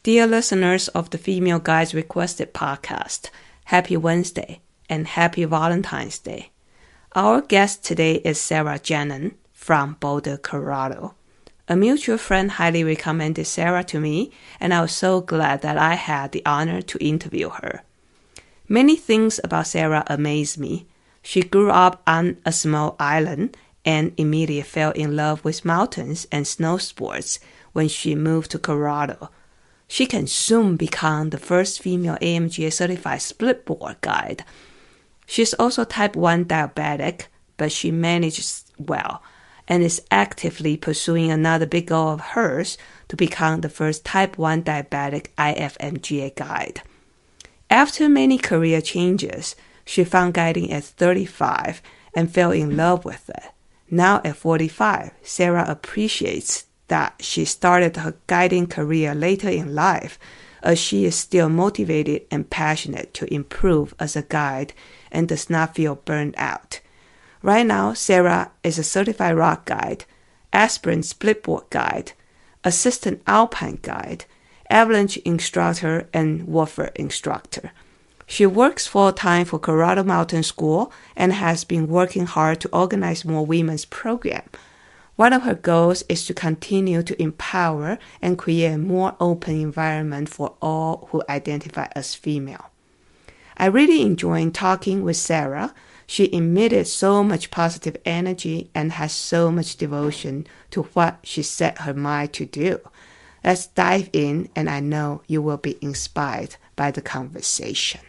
Dear listeners of the Female Guides Requested podcast, happy Wednesday and happy Valentine's Day. Our guest today is Sarah Janin from Boulder, Colorado. A mutual friend highly recommended Sarah to me, and I was so glad that I had the honor to interview her. Many things about Sarah amaze me. She grew up on a small island and immediately fell in love with mountains and snow sports when she moved to Colorado. She can soon become the first female AMGA certified splitboard guide. She's also type 1 diabetic, but she manages well and is actively pursuing another big goal of hers to become the first type 1 diabetic IFMGA guide. After many career changes, she found guiding at 35 and fell in love with it. Now at 45, Sarah appreciates that she started her guiding career later in life, as she is still motivated and passionate to improve as a guide and does not feel burned out. Right now, Sarah is a certified rock guide, Aspirant Splitboard guide, assistant Alpine guide, Avalanche Instructor, and WFR Instructor. She works full-time for Colorado Mountain School and has been working hard to organize more women's programs. One of her goals is to continue to empower and create a more open environment for all who identify as female. I really enjoyed talking with Sarah. She emitted so much positive energy and has so much devotion to what she set her mind to do. Let's dive in, and I know you will be inspired by the conversation.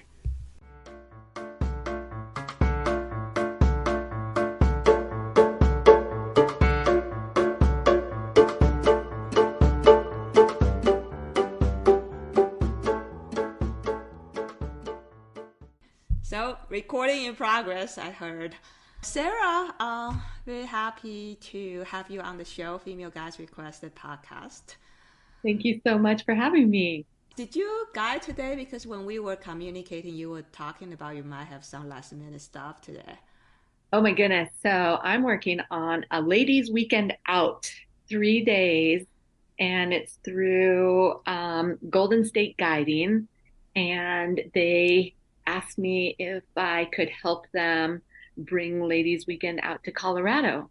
So, recording in progress, I heard. Sarah, very happy to have you on the show, Female Guides Requested podcast. Thank you so much for having me. Did you guide today? Because when we were communicating, you were talking about you might have some last minute stuff today. Oh my goodness. So I'm working on a ladies weekend out, 3 days, and it's through Golden State Guiding. And they asked me if I could help them bring ladies weekend out to Colorado.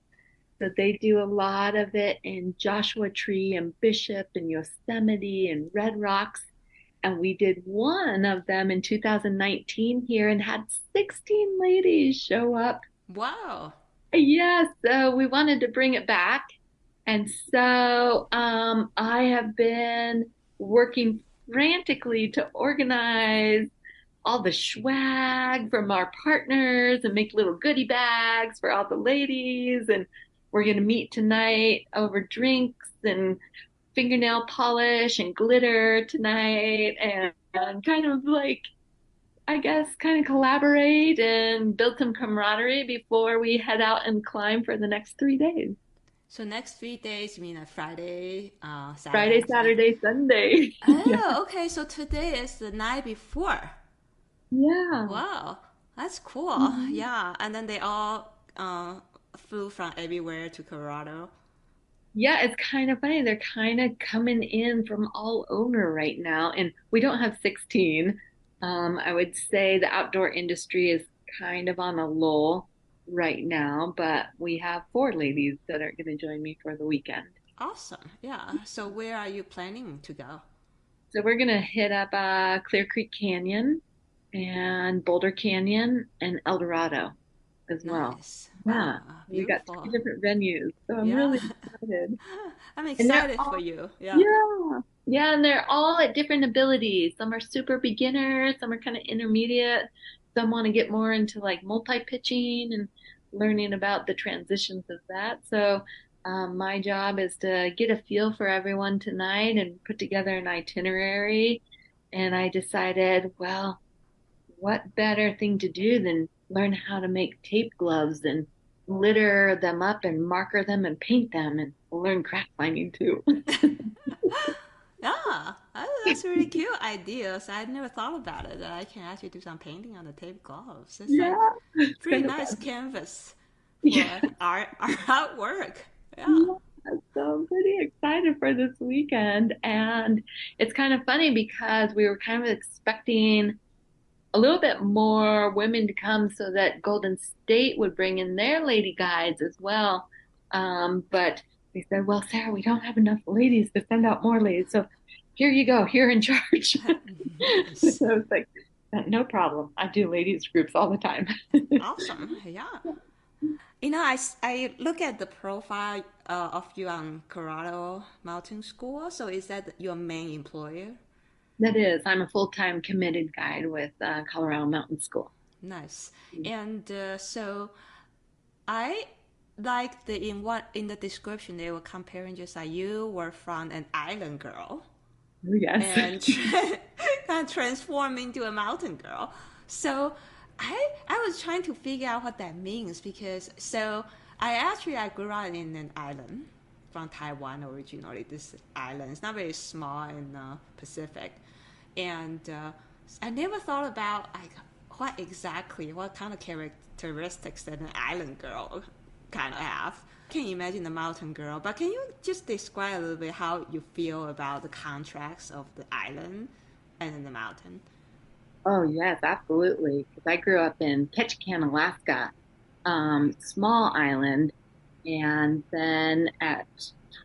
So they do a lot of it in Joshua Tree and Bishop and Yosemite and Red Rocks. And we did one of them in 2019 here and had 16 ladies show up. Wow. Yes, so we wanted to bring it back. And so I have been working frantically to organize all the swag from our partners and make little goodie bags for all the ladies. And we're going to meet tonight over drinks and fingernail polish and glitter tonight and kind of like, I guess, kind of collaborate and build some camaraderie before we head out and climb for the next 3 days. So next 3 days, you mean a Friday, Saturday? Friday, Saturday, Sunday. Oh, okay. So today is the night before. Yeah. Wow, that's cool. Mm-hmm. Yeah, and then they all flew from everywhere to Colorado. Yeah, it's kind of funny. They're kind of coming in from all over right now, and we don't have 16. I would say the outdoor industry is kind of on a lull right now, but we have 4 ladies that are going to join me for the weekend. Awesome. Yeah. So where are you planning to go? So we're going to hit up Clear Creek Canyon and Boulder Canyon and El Dorado as well. Nice. Yeah, Wow, we got beautiful. 2 different venues, so I'm Yeah. really excited. I'm And they're excited for all, you. Yeah. yeah, yeah, and they're all at different abilities. Some are super beginners, some are kind of intermediate. Some want to get more into like multi-pitching and learning about the transitions of that. So my job is to get a feel for everyone tonight and put together an itinerary. And I decided, well, what better thing to do than learn how to make tape gloves and litter them up and marker them and paint them and learn craft finding too. Yeah, that's a really cute idea. So I never thought about it, that I can actually do some painting on the tape gloves. It's like Yeah, it's pretty kind of nice fun. canvas Yeah, for our artwork. Yeah. yeah. So So I'm pretty excited for this weekend. And it's kind of funny because we were kind of expecting a little bit more women to come so that Golden State would bring in their lady guides as well. But they said, well, Sarah, we don't have enough ladies to send out more ladies. So here you go, you're in charge. Nice. So it's like, no problem. I do ladies groups all the time. Awesome. Yeah. I look at the profile of you on Colorado Mountain School. So is that your main employer? That is, I'm a full-time committed guide with Colorado Mountain School. Nice. And so I like in the description they were comparing just like you were from an island girl Yes. and kind of transform into a mountain girl. So I was trying to figure out what that means because I grew up in an island from Taiwan originally. This island is not very small in the Pacific, and I never thought about like what kind of characteristics that an island girl kind of have. Can you imagine the mountain girl? But can you just describe a little bit how you feel about the contrast of the island and then the mountain? Oh, yes, absolutely. Because I grew up in Ketchikan, Alaska, small island. And then at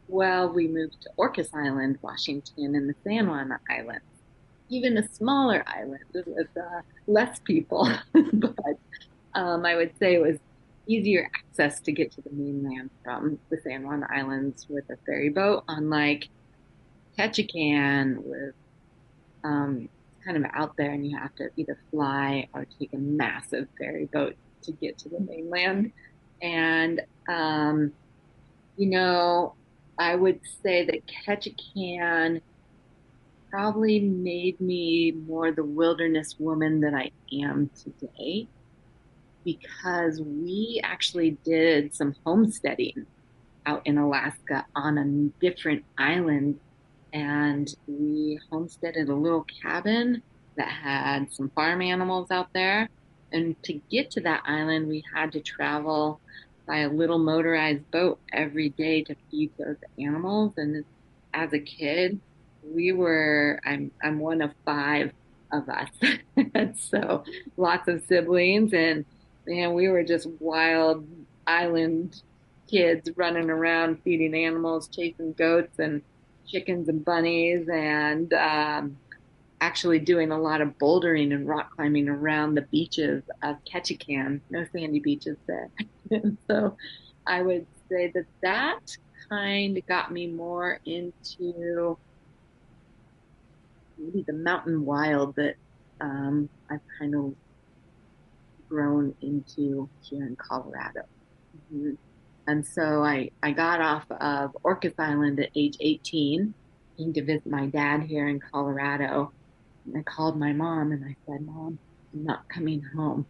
12, we moved to Orcas Island, Washington, and the San Juan Islands. Even a smaller island with less people. But I would say it was easier access to get to the mainland from the San Juan Islands with a ferry boat, unlike Ketchikan with kind of out there and you have to either fly or take a massive ferry boat to get to the mainland. And, you know, I would say that Ketchikan probably made me more the wilderness woman that I am today because we actually did some homesteading out in Alaska on a different island. And we homesteaded a little cabin that had some farm animals out there. And to get to that island, we had to travel by a little motorized boat every day to feed those animals. And as a kid, I'm one of five of us. So lots of siblings and we were just wild island kids running around feeding animals, chasing goats and chickens and bunnies, and actually doing a lot of bouldering and rock climbing around the beaches of Ketchikan. No sandy beaches there. So I would say that kind of got me more into maybe the mountain wild that I've kind of grown into here in Colorado. Mm-hmm. And so I got off of Orcas Island at age 18, came to visit my dad here in Colorado. And I called my mom and I said, Mom, I'm not coming home.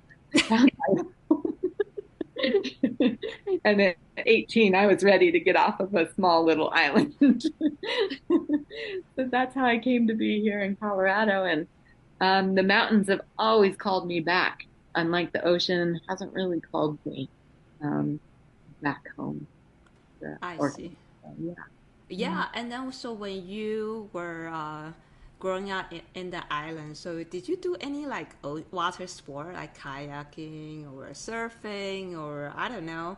And at 18, I was ready to get off of a small little island. So that's how I came to be here in Colorado. And the mountains have always called me back, unlike the ocean hasn't really called me back home. I see. Yeah. Yeah, and then also when you were growing up in the island, so did you do any like water sport like kayaking or surfing or I don't know,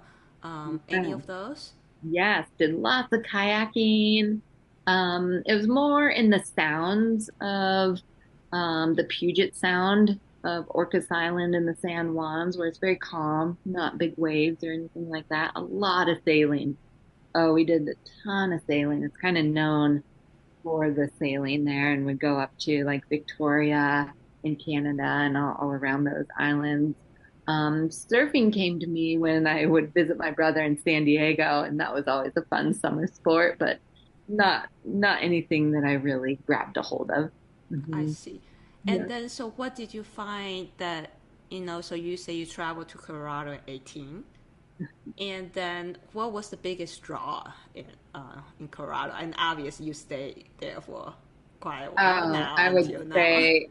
any of those? Yes, did lots of kayaking. It was more in the sounds of the Puget Sound of Orcas Island and the San Juans, where it's very calm, not big waves or anything like that. A lot of sailing. Oh, we did a ton of sailing. It's kind of known for the sailing there, and we'd go up to like Victoria in Canada and all around those islands. Surfing came to me when I would visit my brother in San Diego, and that was always a fun summer sport, but not anything that I really grabbed a hold of. I Mm-hmm. see. And Yeah. then, so what did you find that, so you say you traveled to Colorado at 18, and then what was the biggest draw in Colorado? And obviously you stayed there for quite a while Oh, now I would until now. say,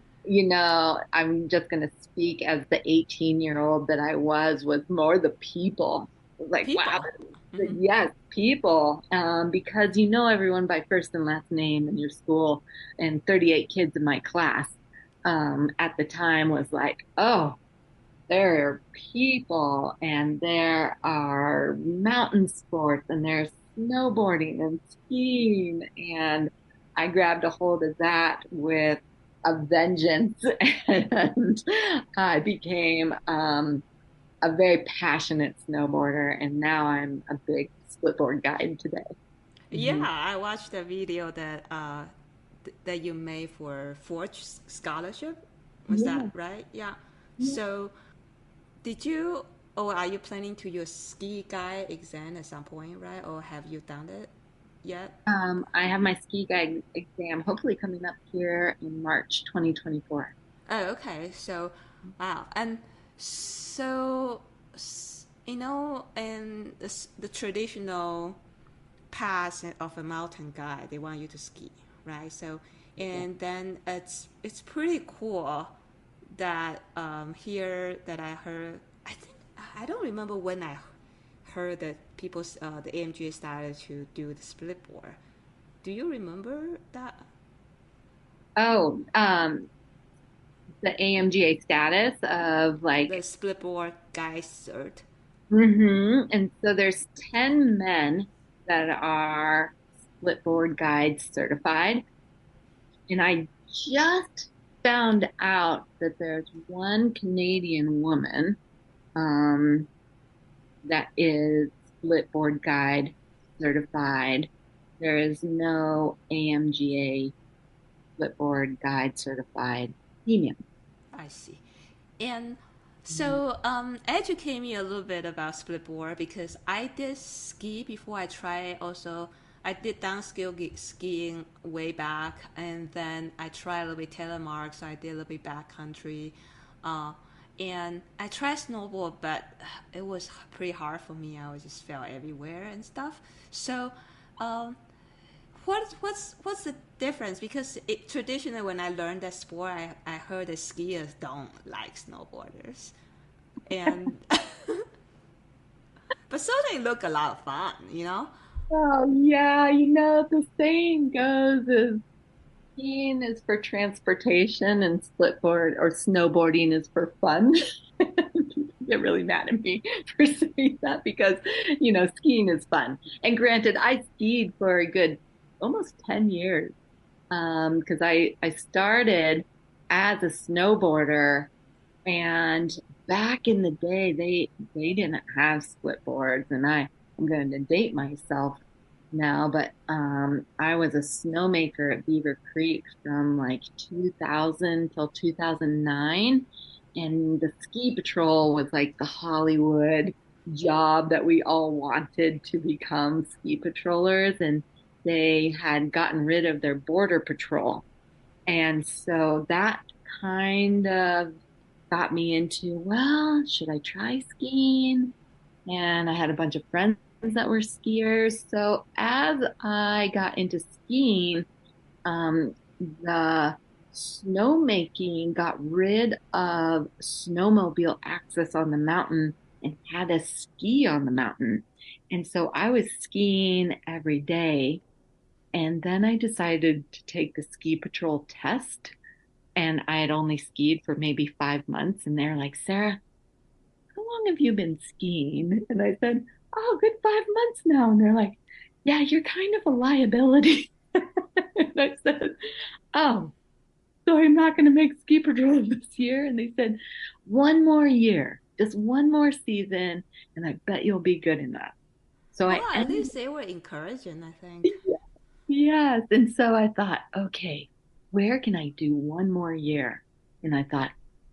I'm just going to speak as the 18-year-old that I was more the people. It was like, wow, People. Mm-hmm. Yes, people, because you know everyone by first and last name in your school, and 38 kids in my class at the time was like, oh, there are people, and there are mountain sports, and there's snowboarding and skiing, and I grabbed a hold of that with a vengeance, and I became a very passionate snowboarder, and now I'm a big splitboard guide today. Yeah, Mhm. I watched the video that that you made for Forge Scholarship. Was that Yeah, right? Yeah. yeah. So, did you, or are you planning to use ski guide exam at some point, right? Or have you done it yet? I have my ski guide exam hopefully coming up here in March 2024. Oh, okay. So, wow. And so, in the traditional path of a mountain guide, they want you to ski, right? So, Yeah. and then it's pretty cool that here that I heard. I think I don't remember when I heard that people the AMGA started to do the split board. Do you remember that? Oh, the AMGA status of The like, split board guy cert. and so there's 10 men that are split board guides certified. And I just found out that there's one Canadian woman um, that is split board guide certified. There is no AMGA split board guide certified female. I see. And so, educate me a little bit about split board because I did ski before I tried. Also, I did downskill skiing way back, and then I tried a little bit telemark, so I did a little bit backcountry. Uh, and I tried snowboard, but it was pretty hard for me. I was just fell everywhere and stuff. So, um, what's the difference? Because traditionally, when I learned that sport, I heard that skiers don't like snowboarders, and but certainly look a lot of fun, you know. Oh, yeah, the saying goes is skiing is for transportation and splitboard or snowboarding is for fun. People get really mad at me for saying that because, skiing is fun. And granted, I skied for a good almost 10 years. Because I started as a snowboarder, and back in the day they didn't have split boards, and I'm going to date myself now, but I was a snowmaker at Beaver Creek from like 2000 till 2009, and the ski patrol was like the Hollywood job that we all wanted to become ski patrollers, and they had gotten rid of their border patrol. And so that kind of got me into, well, should I try skiing? And I had a bunch of friends that were skiers. So as I got into skiing, the snowmaking got rid of snowmobile access on the mountain and had us ski on the mountain. And so I was skiing every day. And then I decided to take the ski patrol test. And I had only skied for maybe 5 months. And they're like, Sarah, how long have you been skiing? And I said, oh, good 5 months now. And they're like, yeah, you're kind of a liability. And I said, oh, so I'm not going to make ski patrol this year. And they said, one more year, just one more season, and I bet you'll be good enough. So Well, I at ended, least they were encouraging, I think. yes. And so I thought, okay, where can I do one more year? And I thought,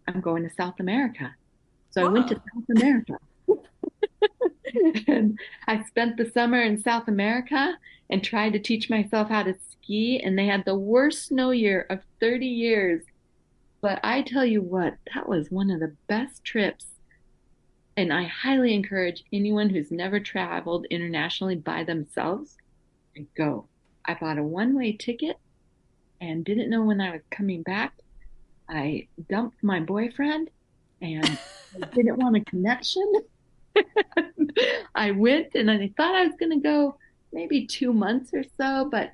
I'm going to South America. So I went to Whoa. South America. And I spent the summer in South America and tried to teach myself how to ski. And they had the worst snow year of 30 years. But I tell you what, that was one of the best trips. And I highly encourage anyone who's never traveled internationally by themselves to go. I bought a one-way ticket and didn't know when I was coming back. I dumped my boyfriend and I didn't want a connection. I went and I thought I was going to go maybe 2 months or so, but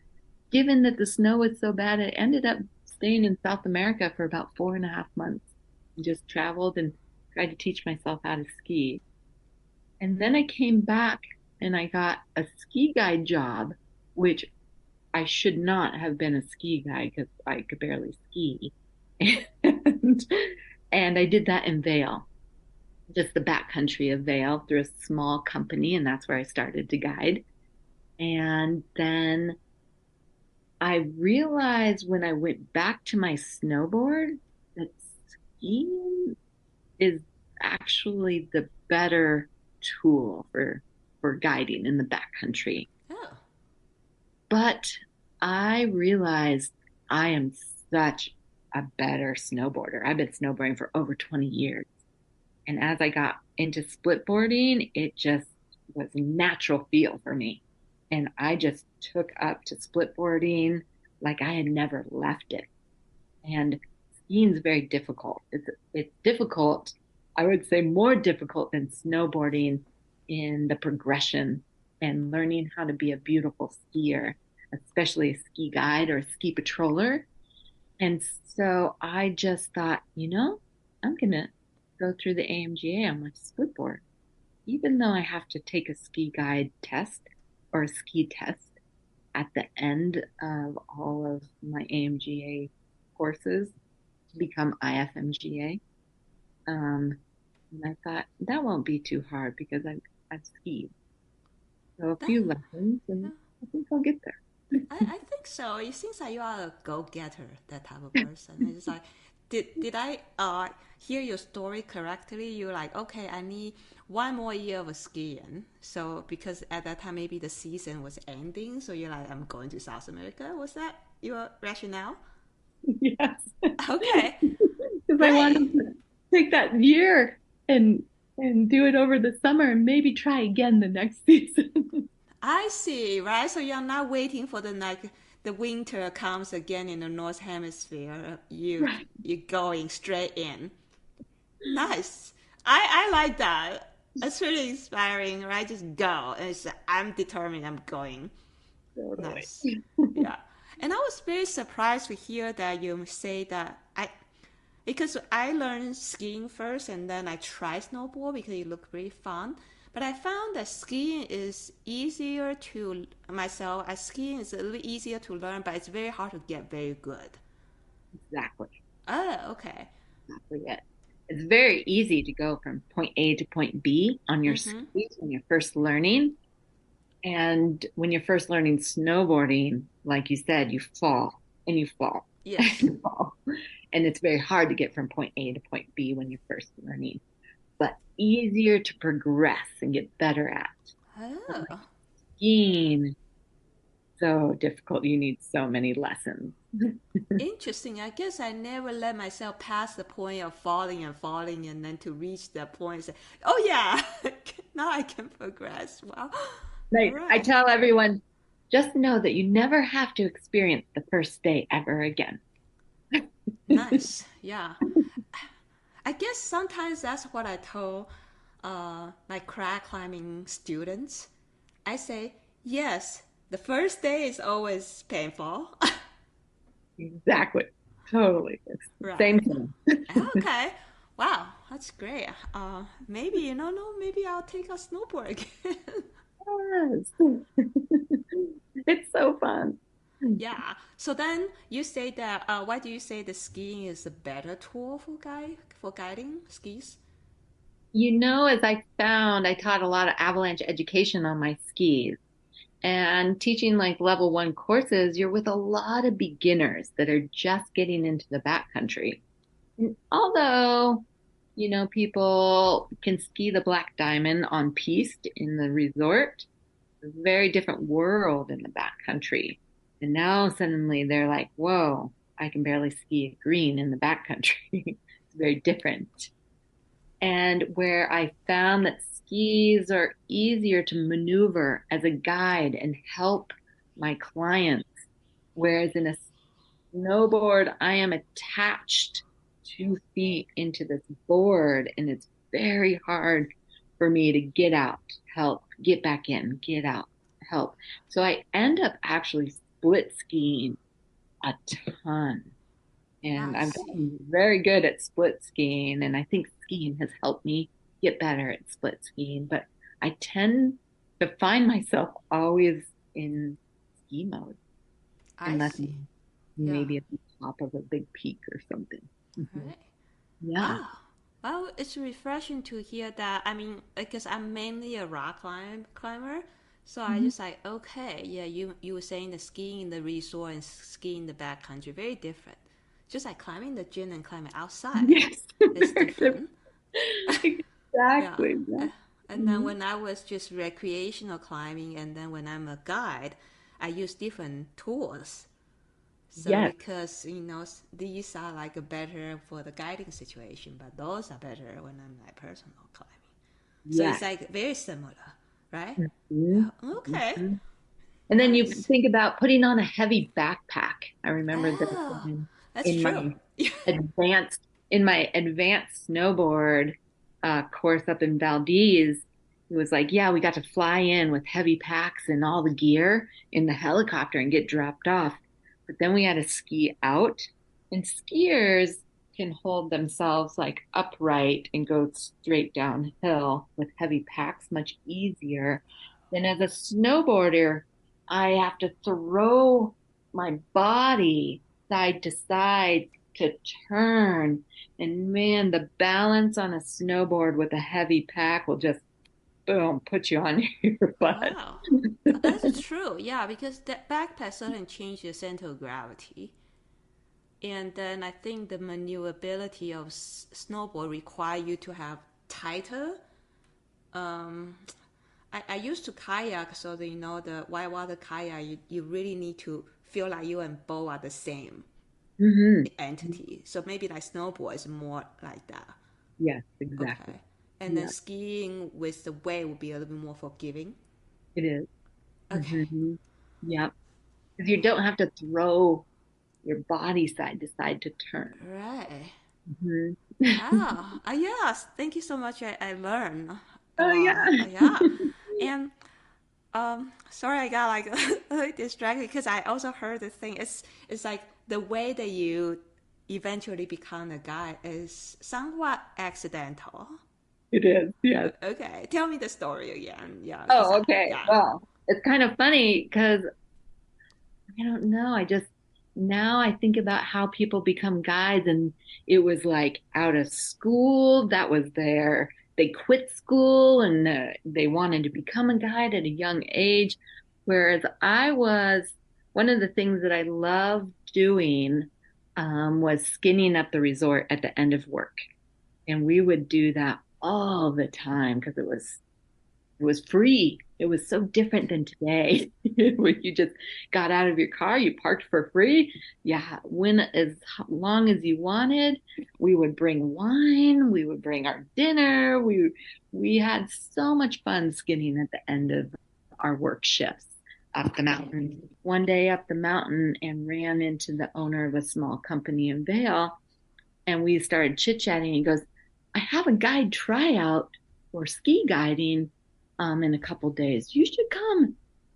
given that the snow was so bad, I ended up staying in South America for about 4.5 months. Just traveled and tried to teach myself how to ski. And then I came back and I got a ski guide job, which I should not have been a ski guide because I could barely ski. And, and I did that in Vail, just the backcountry of Vail through a small company. And that's where I started to guide. And then I realized when I went back to my snowboard that skiing is actually the better tool for guiding in the backcountry. Oh. But I realized I am such a better snowboarder. I've been snowboarding for over 20 years. And as I got into splitboarding, it just was a natural feel for me. And I just took up to splitboarding like I had never left it. And skiing is very difficult. It's difficult, I would say more difficult than snowboarding in the progression and learning how to be a beautiful skier, especially a ski guide or a ski patroller. And so I just thought, I'm going to go through the AMGA on my splitboard, even though I have to take a ski guide test or a ski test at the end of all of my AMGA courses to become IFMGA. And I thought that won't be too hard because I've skied. So a few lessons and I think I'll get there. I think so. It seems like you are a go-getter, that type of person. It's like, did I hear your story correctly? You're like, okay, I need one more year of skiing. So because at that time maybe the season was ending, so you're like, I'm going to South America. Was that your rationale? Yes. Okay, Because I wanted to take that year and do it over the summer and maybe try again the next season. I see, right? So you're not waiting for the winter comes again in the North Hemisphere. Right. You're going straight in. Nice. I like that. It's really inspiring, right? Just go. And I'm determined. I'm going. Totally. Nice. Yeah. And I was very surprised to hear that you say that because I learned skiing first and then I tried snowboard because it looked really fun. But I found that skiing is easier to myself. Skiing is a little easier to learn, but it's very hard to get very good. Exactly. Oh, okay. Exactly it. It's very easy to go from point A to point B on your Mm-hmm. skis when you're first learning. And when you're first learning snowboarding, like you said, you fall and you fall and Yes. you fall. And it's very hard to get from point A to point B when you're first learning, but easier to progress and get better at. But like Oh, skiing, so difficult. You need so many lessons. interesting. I guess I never let myself pass the point of falling and falling and then to reach that point and say, oh yeah, now I can progress. Wow. All Like I right. tell everyone, just know that you never have to experience the first day ever again. Nice. Yeah. I guess sometimes that's what I told my crack climbing students. I say, yes, the first day is always painful. Exactly. Totally. It's the same Right. thing. Okay. Wow, that's great. Maybe, no, maybe I'll take a snowboard again. Yes. It's so fun. Yeah. So then you say that, why do you say the skiing is a better tool for guiding skis? As I found, I taught a lot of avalanche education on my skis and teaching like level one courses, you're with a lot of beginners that are just getting into the backcountry. And although, people can ski the Black Diamond on piste in the resort, it's a very different world in the backcountry. And now suddenly they're like, whoa, I can barely ski a green in the backcountry. It's very different. And where I found that skis are easier to maneuver as a guide and help my clients. Whereas in a snowboard, I am attached 2 feet into this board and it's very hard for me to get out, help, get back in, get out, help. So I end up actually split skiing a ton. And I I've see. gotten very good at split skiing. And I think skiing has helped me get better at split skiing. But I tend to find myself always in ski mode, I unless see. Yeah. maybe at the top of a big peak or something. Right. Yeah. Oh, well, it's refreshing to hear that. I mean, because I'm mainly a climber, so I Mhm. just like, okay, yeah, you were saying the skiing in the resort and skiing in the backcountry very different. Just like climbing the gym and climbing outside, Yes. it's Very different. different. Yeah. Exactly. Yeah. And then Mhm. when I was just recreational climbing, and then when I'm a guide, I use different tools. So Yes. because these are like better for the guiding situation, but those are better when I'm like personal climbing. So it's Yes. like very similar, right? Mhm. Yeah. Okay. Mhm. And then you Nice. think about putting on a heavy backpack. I remember this Oh, that's in true. my advanced snowboard course up in Valdez. It was like, yeah, we got to fly in with heavy packs and all the gear in the helicopter and get dropped off. But then we had to ski out, and skiers can hold themselves like upright and go straight downhill with heavy packs much easier than as a snowboarder. I have to throw my body side to side to turn. And man, the balance on a snowboard with a heavy pack will just boom, put you on your butt. Wow. That's true. Yeah, because that backpack certainly changes the center of gravity. And then I think the maneuverability of snowboard require you to have tighter. Um, I used to kayak, so that, the whitewater kayak, you really need to feel like you and bow are the same Hmm. entity. So maybe like snowboard is more like that. Yes, exactly. Okay. And then Yeah, skiing with the wave would be a little bit more forgiving. it is. Okay. Hmm. Yeah, because you don't have to throw your body side to side to turn. Right. Hmm. Ah, yes. Thank you so much. I learned a Oh yeah. lot. Yeah. And sorry, I got like a little distracted because I also heard the thing. It's like the way that you eventually become a guy is somewhat accidental. It is. Yes. Okay, tell me the story again. Yeah, because Oh, okay. yeah. Well, it's kind of funny because I don't know. I just now I think about how people become guides, and it was like out of school. That was they quit school and they wanted to become a guide at a young age. Whereas I was, one of the things that I loved doing was skinning up the resort at the end of work. And we would do that all the time because it was free. It was so different than today, where you just got out of your car, you parked for free. Yeah, went as long as you wanted. We would bring wine, we would bring our dinner. We had so much fun skinning at the end of our work shifts up the mountain. One day up the mountain and ran into the owner of a small company in Vail, and we started chit-chatting. He goes, I have a guide tryout for ski guiding in a couple days. You should come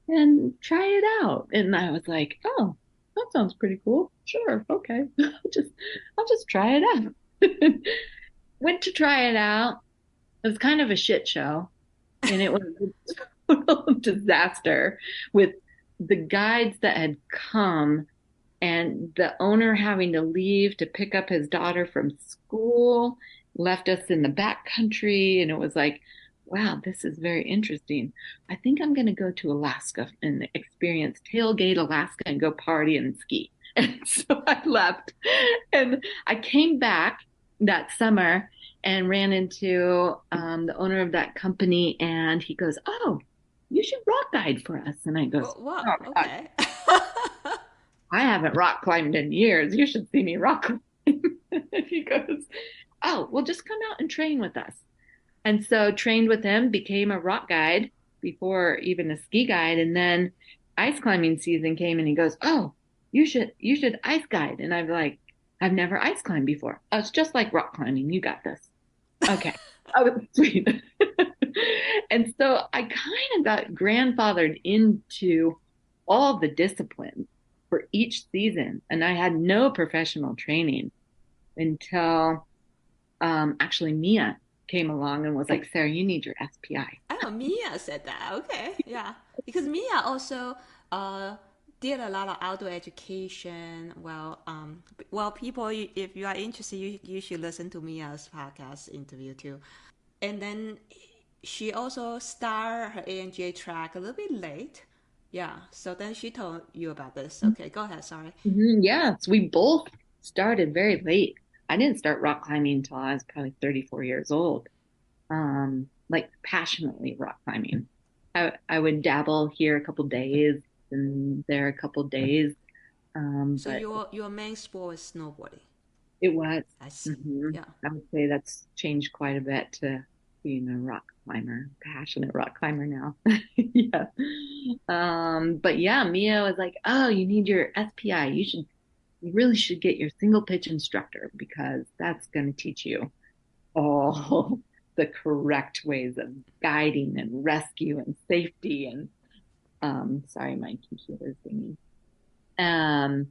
and try it out. And I was like, oh, that sounds pretty cool. Sure, okay. I'll just try it out. Went to try it out. It was kind of a shit show. And it was a total disaster with the guides that had come and the owner having to leave to pick up his daughter from school, left us in the back country. And it was like, wow, this is very interesting. I think I'm going to go to Alaska and experience tailgate Alaska and go party and ski. And so I left and I came back that summer and ran into the owner of that company. And he goes, oh, you should rock guide for us. And I goes, Whoa. oh, God, Okay. I haven't rock climbed in years. You should see me rock climb. And he goes, oh, well, just come out and train with us. And so trained with him, became a rock guide before even a ski guide. And then ice climbing season came and he goes, oh, you should ice guide. And I'm like, I've never ice climbed before. Oh, it's just like rock climbing. You got this. Okay. Oh, sweet. And so I kind of got grandfathered into all the disciplines for each season. And I had no professional training until actually Mia came along and was like, Sarah, you need your SPI. Oh, Mia said that. Okay, yeah, because Mia also uh did a lot of outdoor education. Well, people, if you are interested, you should listen to Mia's podcast interview too. And then she also started her AMGA track a little bit late. Yeah, so then she told you about this. Okay, go ahead. Sorry. Yes, we both started very late. I didn't start rock climbing until I was probably 34 years old. Like passionately rock climbing. I would dabble here a couple days and there a couple days. So But your main sport is snowboarding. it was, I see. hmm Yeah. I would say that's changed quite a bit to being a rock climber, passionate rock climber now. Yeah. But yeah, Mia was like, "Oh, you need your SPI. You really should get your single pitch instructor because that's going to teach you all the correct ways of guiding and rescue and safety." And sorry, my computer's thingy. Um,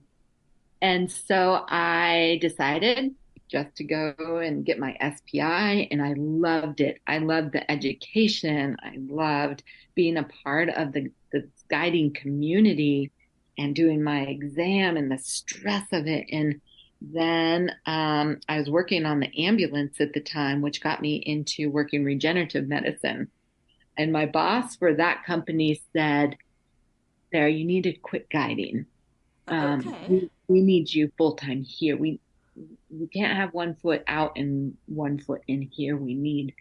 and so I decided just to go and get my SPI, and I loved it. I loved the education. I loved being a part of the guiding community and doing my exam and the stress of it. And then I was working on the ambulance at the time, which got me into working regenerative medicine. And my boss for that company said, There, you need to quit guiding. Okay. We need you full time here. We can't have one foot out and one foot in here. We need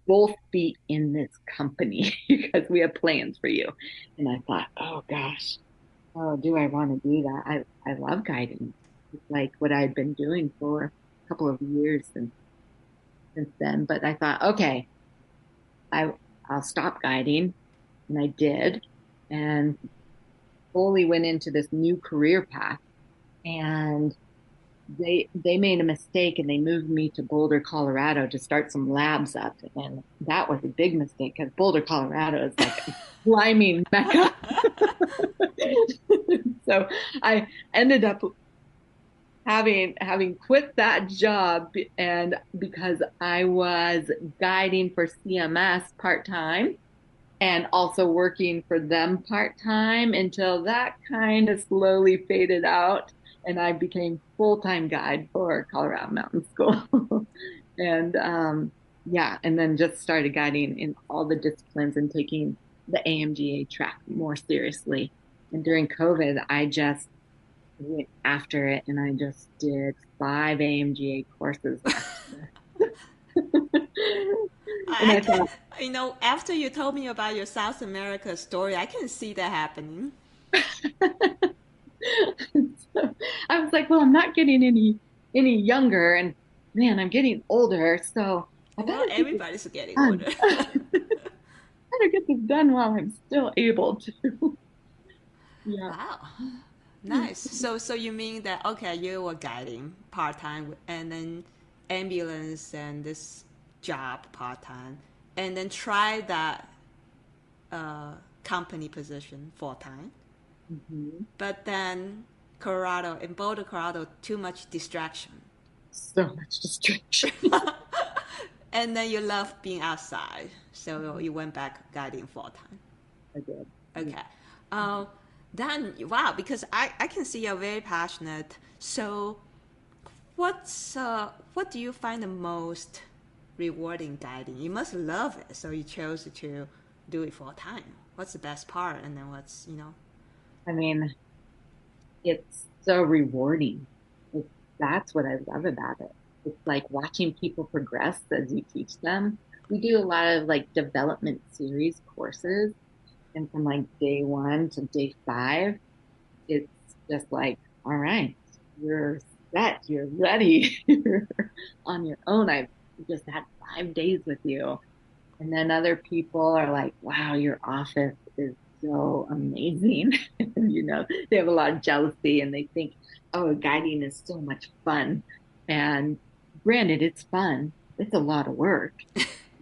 both feet in this company because we have plans for you. And I thought, oh gosh, oh, do I want to do that? I love guiding. It's like what I'd been doing for a couple of years since then. But I thought, okay, I I'll stop guiding, and I did, and fully went into this new career path. And they made a mistake and they moved me to Boulder, Colorado to start some labs up. And that was a big mistake because Boulder, Colorado is like a climbing mecca. So I ended up having quit that job and because I was guiding for CMS part-time and also working for them part-time until that kind of slowly faded out and I became full-time guide for Colorado Mountain School. And yeah, and then just started guiding in all the disciplines and taking the AMGA track more seriously. And during COVID, I just went after it and I just did 5 AMGA courses last year. And I I can, thought, after you told me about your South America story, I can see that happening. so I was like, well, I'm not getting any younger, and man, I'm getting older, so I Well, better get this everybody's getting done. older. Better get this done while I'm still able to. Yeah. Wow. Nice. So you mean that okay, you were guiding part time and then ambulance and this job part time, and then try that company position full time. Mhm. But then Colorado in Boulder, Colorado, too much distraction, So much distraction. and then you love being outside, so you went back guiding full time. I did. Yeah. Okay. Um, then wow, because I can see you're very passionate. So what do you find the most rewarding guiding? You must love it, so you chose to do it full time. What's the best part, and then what's. I mean, it's so rewarding. It's, that's what I love about it. It's like watching people progress as you teach them. We do a lot of like development series courses, and from like day one to day five, it's just like, all right, you're set, you're ready, you're on your own. I've just had 5 days with you. And then other people are like, wow, your office is so amazing. They have a lot of jealousy and they think, oh, guiding is so much fun. And granted, it's fun. It's a lot of work.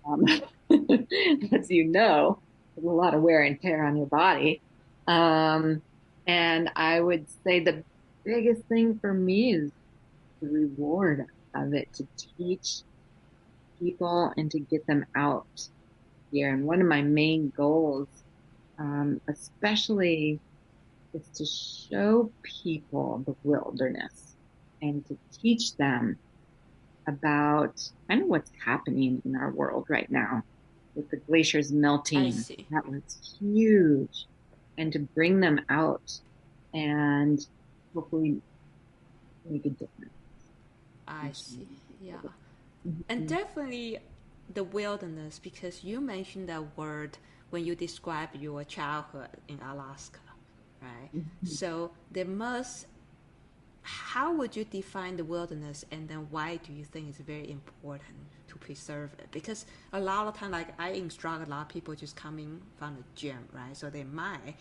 Um, as you know, there's a lot of wear and tear on your body. Um, and I would say the biggest thing for me is the reward of it to teach people and to get them out here. And one of my main goals, especially, is to show people the wilderness and to teach them about kind of what's happening in our world right now with the glaciers I melting. see. That was huge. And to bring them out and hopefully make a difference. I see. Yeah. And Mhm. definitely the wilderness, because you mentioned that word when you describe your childhood in Alaska, right? Mhm. So there must, how would you define the wilderness, and then why do you think it's very important to preserve it? Because a lot of time, like I instruct a lot of people just coming from the gym, right? So they might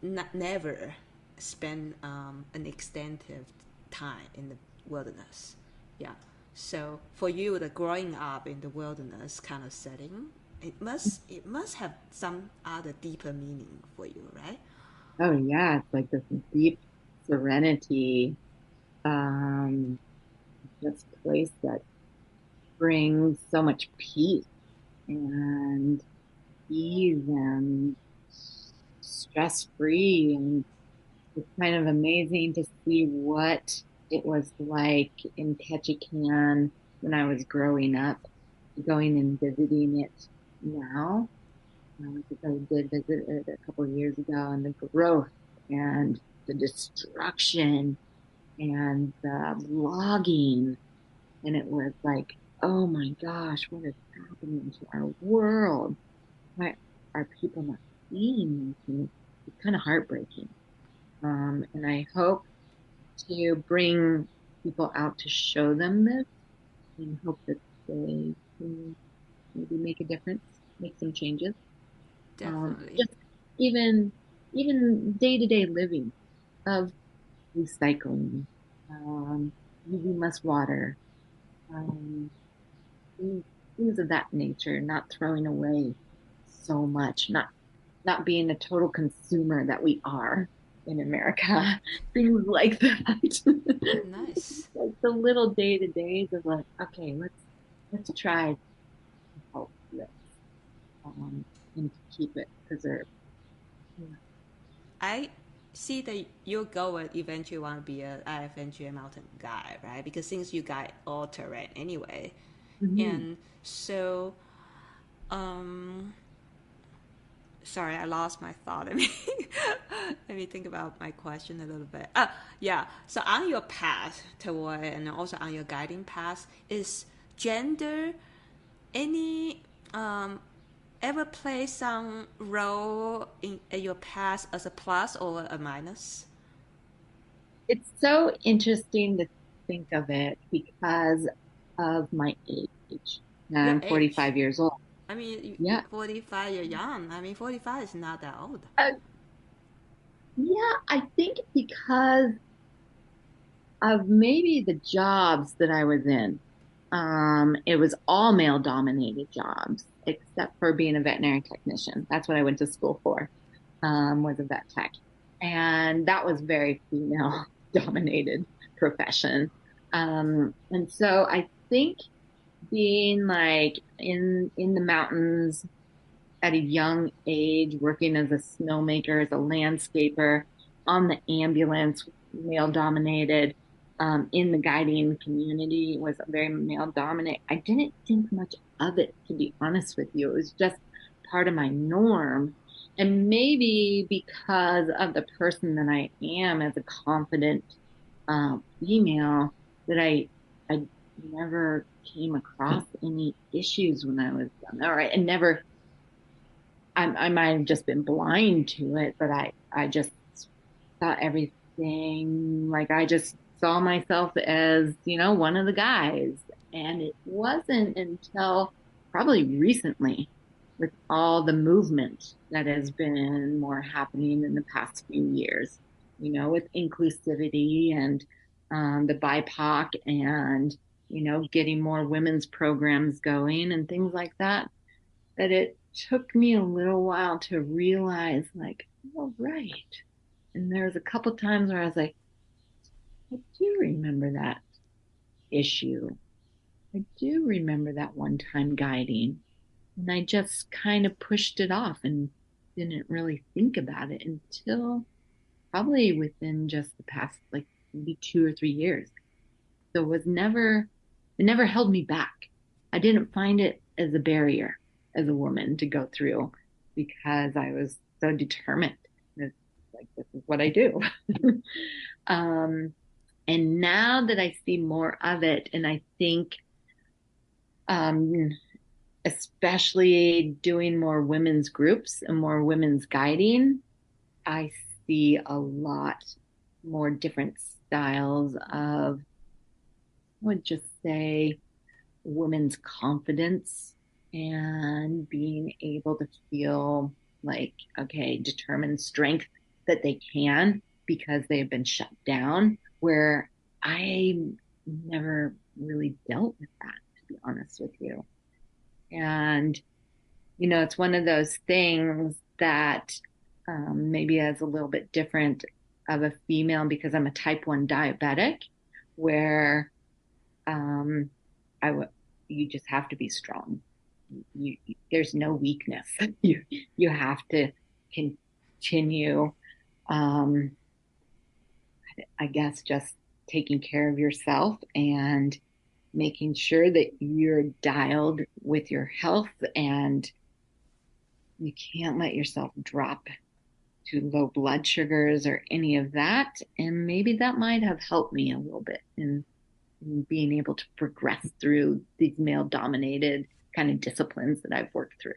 never spend an extensive time in the wilderness. Yeah. So for you, the growing up in the wilderness kind of setting, it must have some other deeper meaning for you, right? Oh yeah, it's like this deep serenity, um, this place that brings so much peace and ease and stress free. And it's kind of amazing to see what it was like in Ketchikan when I was growing up, going and visiting it now. Because I did visit it a couple of years ago, and the growth and the destruction and the logging. And it was like, oh my gosh, what is happening to our world? Why are people not seeing this? And it's kind of heartbreaking. And I hope to bring people out to show them this and hope that they can maybe make a difference, make some changes. Definitely. Just even even day-to-day living of recycling, using less water, um, things, things of that nature, not throwing away so much, not being a total consumer that we are in America, things like that. Nice. Like the little day to days of like, okay, let's try to help this, um, and to keep it preserved. Yeah. I see that your goal will eventually want to be a IFMGA mountain guide, right? Because since you guide all terrain anyway, Mhm. and so um, sorry, I lost my thought. Let me think about my question a little bit. Yeah. So on your path toward, and also on your guiding path, is gender any um ever play some role in your path as a plus or a minus? It's so interesting to think of it because of my age. Now Your I'm age. 45 years old. I mean, Yeah. 45, you're young. I mean, 45 is not that old. Uh, yeah, I think because of maybe the jobs that I was in. It was all male dominated jobs, except for being a veterinary technician. That's what I went to school for, was a vet tech. And that was very female dominated profession. And so I think being like in the mountains at a young age, working as a snowmaker, as a landscaper, on the ambulance, male dominated, in the guiding community was very male dominant. I didn't think much of it, to be honest with you. It was just part of my norm. And maybe because of the person that I am as a confident female, that I never came across any issues when I was young. All right, and never I might have just been blind to it, but I just thought everything, like I just saw myself as, one of the guys. And it wasn't until probably recently with all the movement that has been more happening in the past few years, with inclusivity and the BIPOC and, getting more women's programs going and things like that. that it took me a little while to realize, like, oh, right. And there was a couple times where I was like, I do remember that issue. I do remember that one time guiding. And I just kind of pushed it off and didn't really think about it until probably within just the past like maybe 2 or 3 years. So it never held me back. I didn't find it as a barrier as a woman to go through because I was so determined. It's like, this is what I do. um, and now that I see more of it, and I think, um, especially doing more women's groups and more women's guiding, I see a lot more different styles of, I would just say, women's confidence and being able to feel like, okay, determined strength that they can because they have been shut down, where I never really dealt with that, to be honest with you. And, it's one of those things that maybe as a little bit different of a female because I'm a type 1 diabetic, where um, I would you just have to be strong. There's no weakness. You have to continue. Um, I guess just taking care of yourself and making sure that you're dialed with your health, and you can't let yourself drop to low blood sugars or any of that. And maybe that might have helped me a little bit in being able to progress through these male dominated kind of disciplines that I've worked through.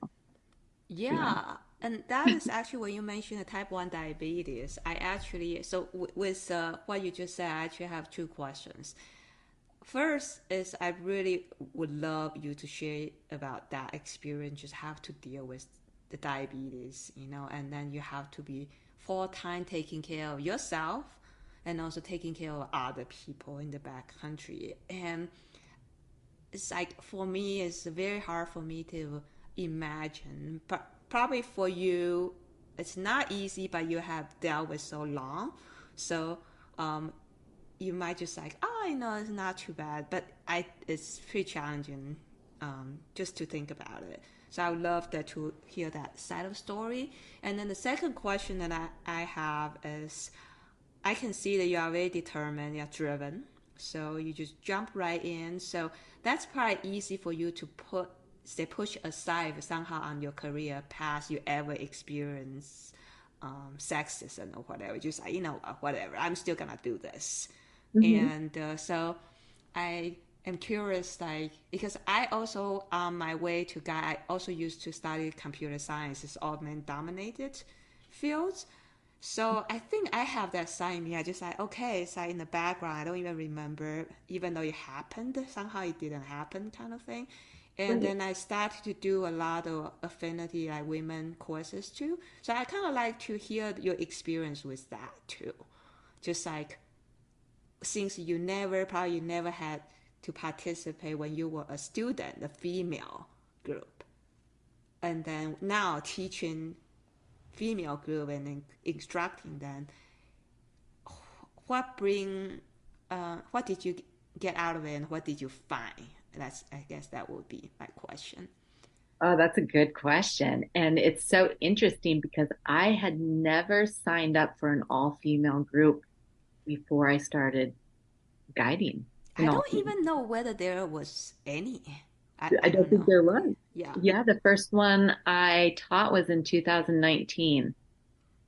Yeah. Yeah, and that is actually when you mentioned the type 1 diabetes. I actually, so with what you just said, I actually have two questions. First is I really would love you to share about that experience, just have to deal with the diabetes, and then you have to be full time taking care of yourself and also taking care of other people in the back country. And it's like for me, it's very hard for me to imagine. But probably for you, it's not easy, but you have dealt with so long. So um, you might just like, oh, it's not too bad. But it's pretty challenging just to think about it. So I would love that to hear that side of the story. And then the second question that I have is, I can see that you are very determined, you're driven. So you just jump right in. So that's probably easy for you to push aside somehow on your career path you ever experience sexism or whatever. Just like, whatever, I'm still gonna do this. Mm-hmm. And so I am curious, like, because I also, on my way to guy, I also used to study computer science. It's all men dominated fields. So I think I have that side in me. I just like, okay, it's like in the background. I don't even remember, even though it happened, somehow it didn't happen kind of thing. And Right. then I started to do a lot of affinity, like women courses too. So I kind of like to hear your experience with that too. Just like, since probably you never had to participate when you were a student, a female group. And then now teaching female group and then instructing them, what did you get out of it and what did you find? I guess that would be my question. Oh, that's a good question. And it's so interesting because I had never signed up for an all-female group before I started guiding an I all don't female. even know whether there was any. I I don't don't think know. there was. Yeah. Yeah, the first one I taught was in 2019.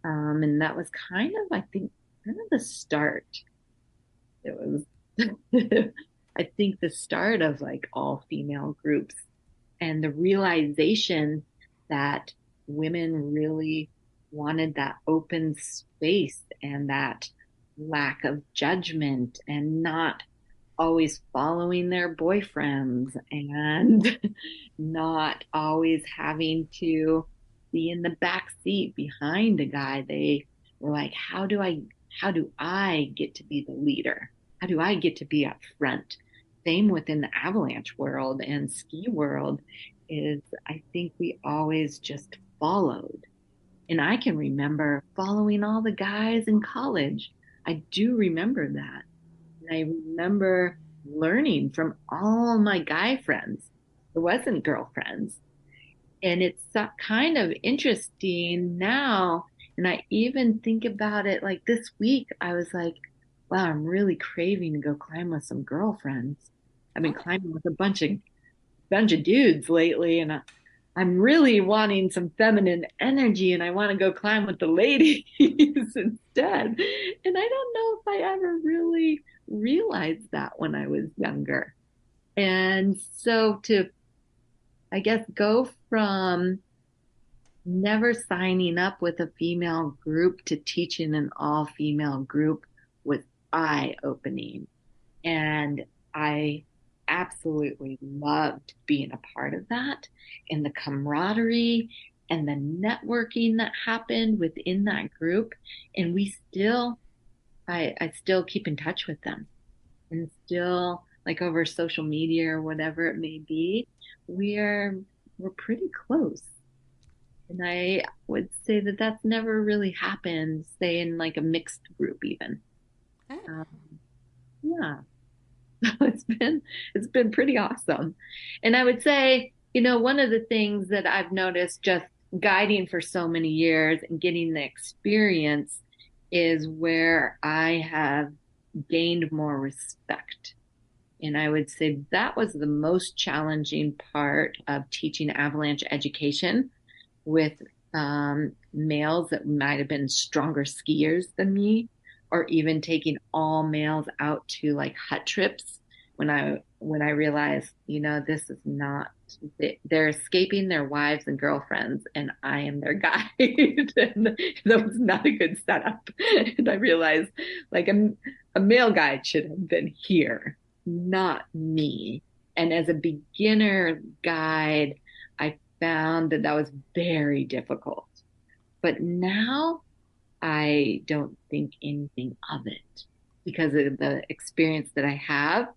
And that was kind of, I think, kind of the start. It was, I think, the start of like all female groups and the realization that women really wanted that open space and that lack of judgment and not always following their boyfriends and not always having to be in the back seat behind a guy. They were like, how do I get to be the leader? How do I get to be up front? Same within the avalanche world and ski world. is I think we always just followed. And I can remember following all the guys in college. I do remember that. And I remember learning from all my guy friends. It wasn't girlfriends. And it's kind of interesting now. And I even think about it like this week, I was like, wow, I'm really craving to go climb with some girlfriends. I've been Oh, climbing with a bunch of dudes lately, and I'm really wanting some feminine energy, and I want to go climb with the ladies instead. And I don't know if I ever really realized that when I was younger. And so to, I guess, go from never signing up with a female group to teaching an all female group was eye opening. And I absolutely loved being a part of that and the camaraderie and the networking that happened within that group. And I still keep in touch with them and still like over social media or whatever it may be, we're pretty close. And I would say that that's never really happened, say in like a mixed group even. oh, Um, yeah. It's been pretty awesome. And I would say, one of the things that I've noticed just guiding for so many years and getting the experience is where I have gained more respect. And I would say that was the most challenging part of teaching avalanche education with males that might have been stronger skiers than me, or even taking all males out to like hut trips when I realized, this is not they're escaping their wives and girlfriends, and I am their guide, and that was not a good setup. And I realized, like a male guide should have been here, not me. And as a beginner guide, I found that that was very difficult. But now I don't think anything of it because of the experience that I have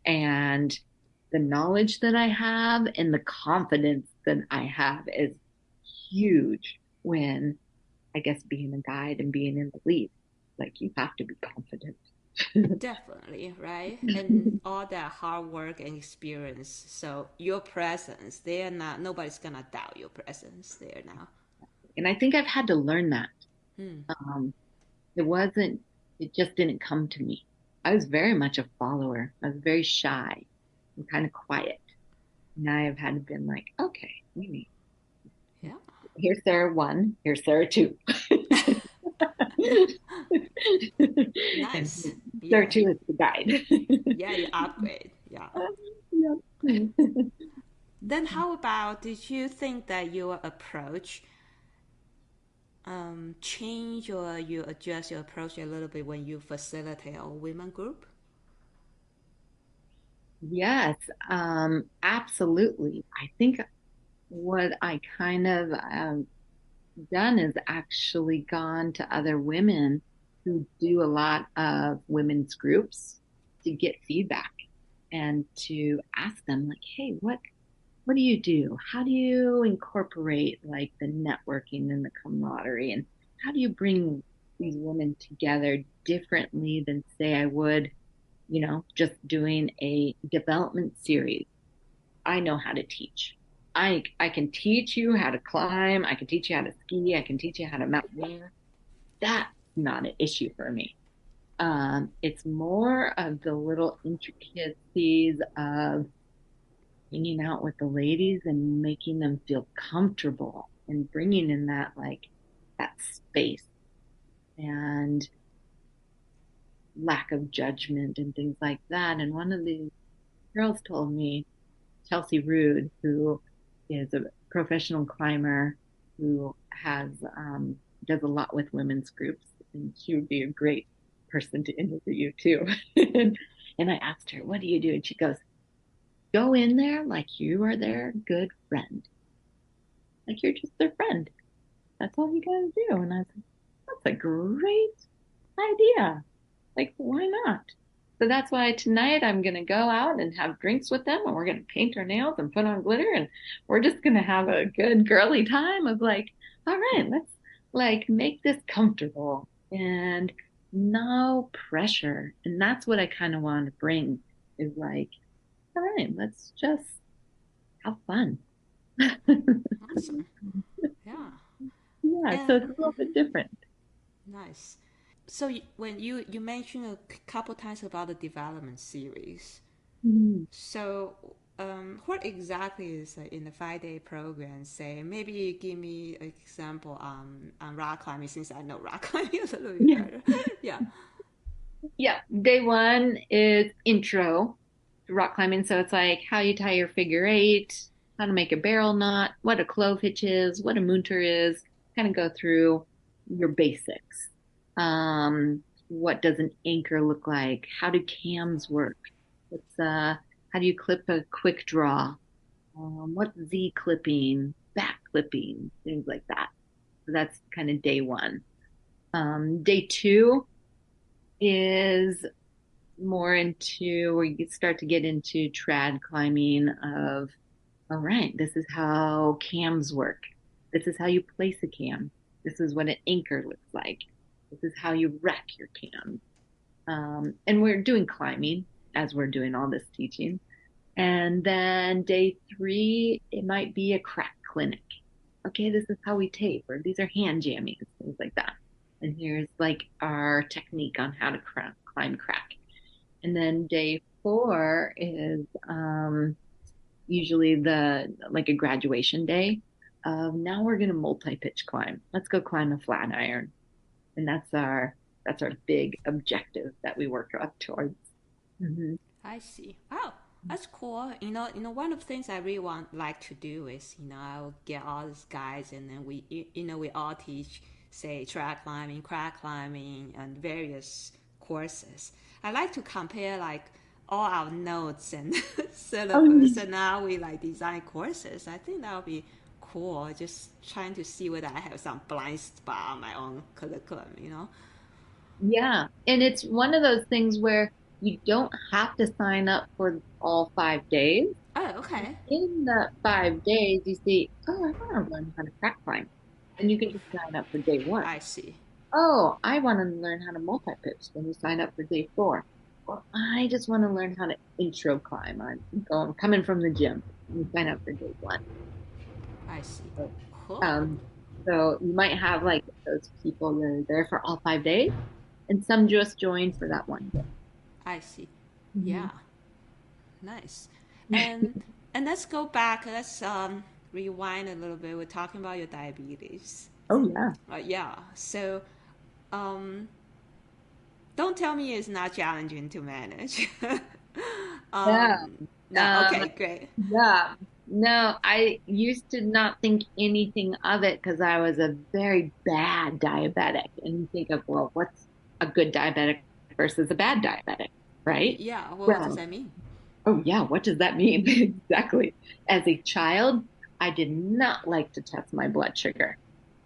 and the knowledge that I have and the confidence that I have is huge when I guess being a guide and being in the lead. Like you have to be confident. definitely, right? And all that hard work and experience. So your presence, they're not, nobody's gonna doubt your presence there now. And I think I've had to learn that. Hmm. Um, it wasn't, it just didn't come to me. I was very much a follower. I was very shy and kind of quiet. And I have had to been like, okay, maybe Yeah. here's Sarah one, here's Sarah two. And Nice. Sarah Yeah. two is the guide. Yeah, you upgrade. Yeah. Yeah. Then how about did you think that your approach change or you adjust your approach a little bit when you facilitate a women group? Yes, absolutely. I think what I kind of done is actually gone to other women who do a lot of women's groups to get feedback and to ask them like, hey, what do you do? How do you incorporate like the networking and the camaraderie? And how do you bring these women together differently than say I would, just doing a development series? I know how to teach. I can teach you how to climb. I can teach you how to ski. I can teach you how to mountaineer. That's not an issue for me. It's more of the little intricacies of hanging out with the ladies and making them feel comfortable and bringing in that like that space and lack of judgment and things like that. And one of the girls told me, Chelsea Rude, who is a professional climber who has does a lot with women's groups, and she would be a great person to interview too. And I asked her, "What do you do?" And she goes, "Go in there like you are their good friend, like you're just their friend. That's all you gotta do." And I was like, "That's a great idea. Like, why not?" So that's why tonight I'm going to go out and have drinks with them and we're going to paint our nails and put on glitter and we're just going to have a good girly time of like, all right, let's like make this comfortable and no pressure. And that's what I kind of want to bring is like, all right, let's just have fun. Awesome. Yeah. Yeah, so And it's a little bit different. nice. So when you mentioned a couple times about the development series, Mhm. so what exactly is in the 5 day program? Say maybe give me an example on rock climbing since I know rock climbing a little bit Yeah. better. Yeah. Yeah. Day one is intro to rock climbing. So it's like how you tie your figure eight, how to make a barrel knot, what a clove hitch is, what a moonter is, kind of go through your basics. What does an anchor look like? How do cams work? What's how do you clip a quick draw? What's Z clipping, back clipping, things like that. So that's kind of day one. Day two is more into where you start to get into trad climbing of, all right, this is how cams work. This is how you place a cam. This is what an anchor looks like. This is how you rack your cam. And we're doing climbing as we're doing all this teaching. And then day three, it might be a crack clinic. Okay, this is how we tape, or these are hand jammies, things like that. And here's like our technique on how to climb crack. And then day four is usually the like a graduation day. Now we're gonna multi-pitch climb. Let's go climb a flat iron, and that's our big objective that we work up towards. Mm-hmm. I see. Oh, that's cool. One of the things I really want like to do is, I'll get all these guys and then we all teach, say, track climbing, crack climbing, and various courses. I like to compare like all our notes and Oh, syllabus, and now we like design courses. I think that would be cool. Just trying to see whether I have some blind spot on my own curriculum. yeah. And it's one of those things where you don't have to sign up for all 5 days. Oh, okay. In the 5 days, you see, oh, I want to learn how to crack climb. And you can just sign up for day one. I see. Oh, I want to learn how to multi-pitch. Then you sign up for day four. Or I just want to learn how to intro climb. I'm coming from the gym. You sign up for day one. I see. So, Cool. um, so you might have like those people that are there for all 5 days, and some just join for that one day. I see. Mhm. Yeah. Nice. And and let's go back. Let's rewind a little bit. We're talking about your diabetes. Oh yeah. Yeah. So um, don't tell me it's not challenging to manage. Yeah. No. Um, Okay. Great. yeah. No, I used to not think anything of it because I was a very bad diabetic. And you think of, well, what's a good diabetic versus a bad diabetic, right? Yeah. Well, what does Well, that mean? oh yeah, what does that mean? Exactly. As a child, I did not like to test my blood sugar.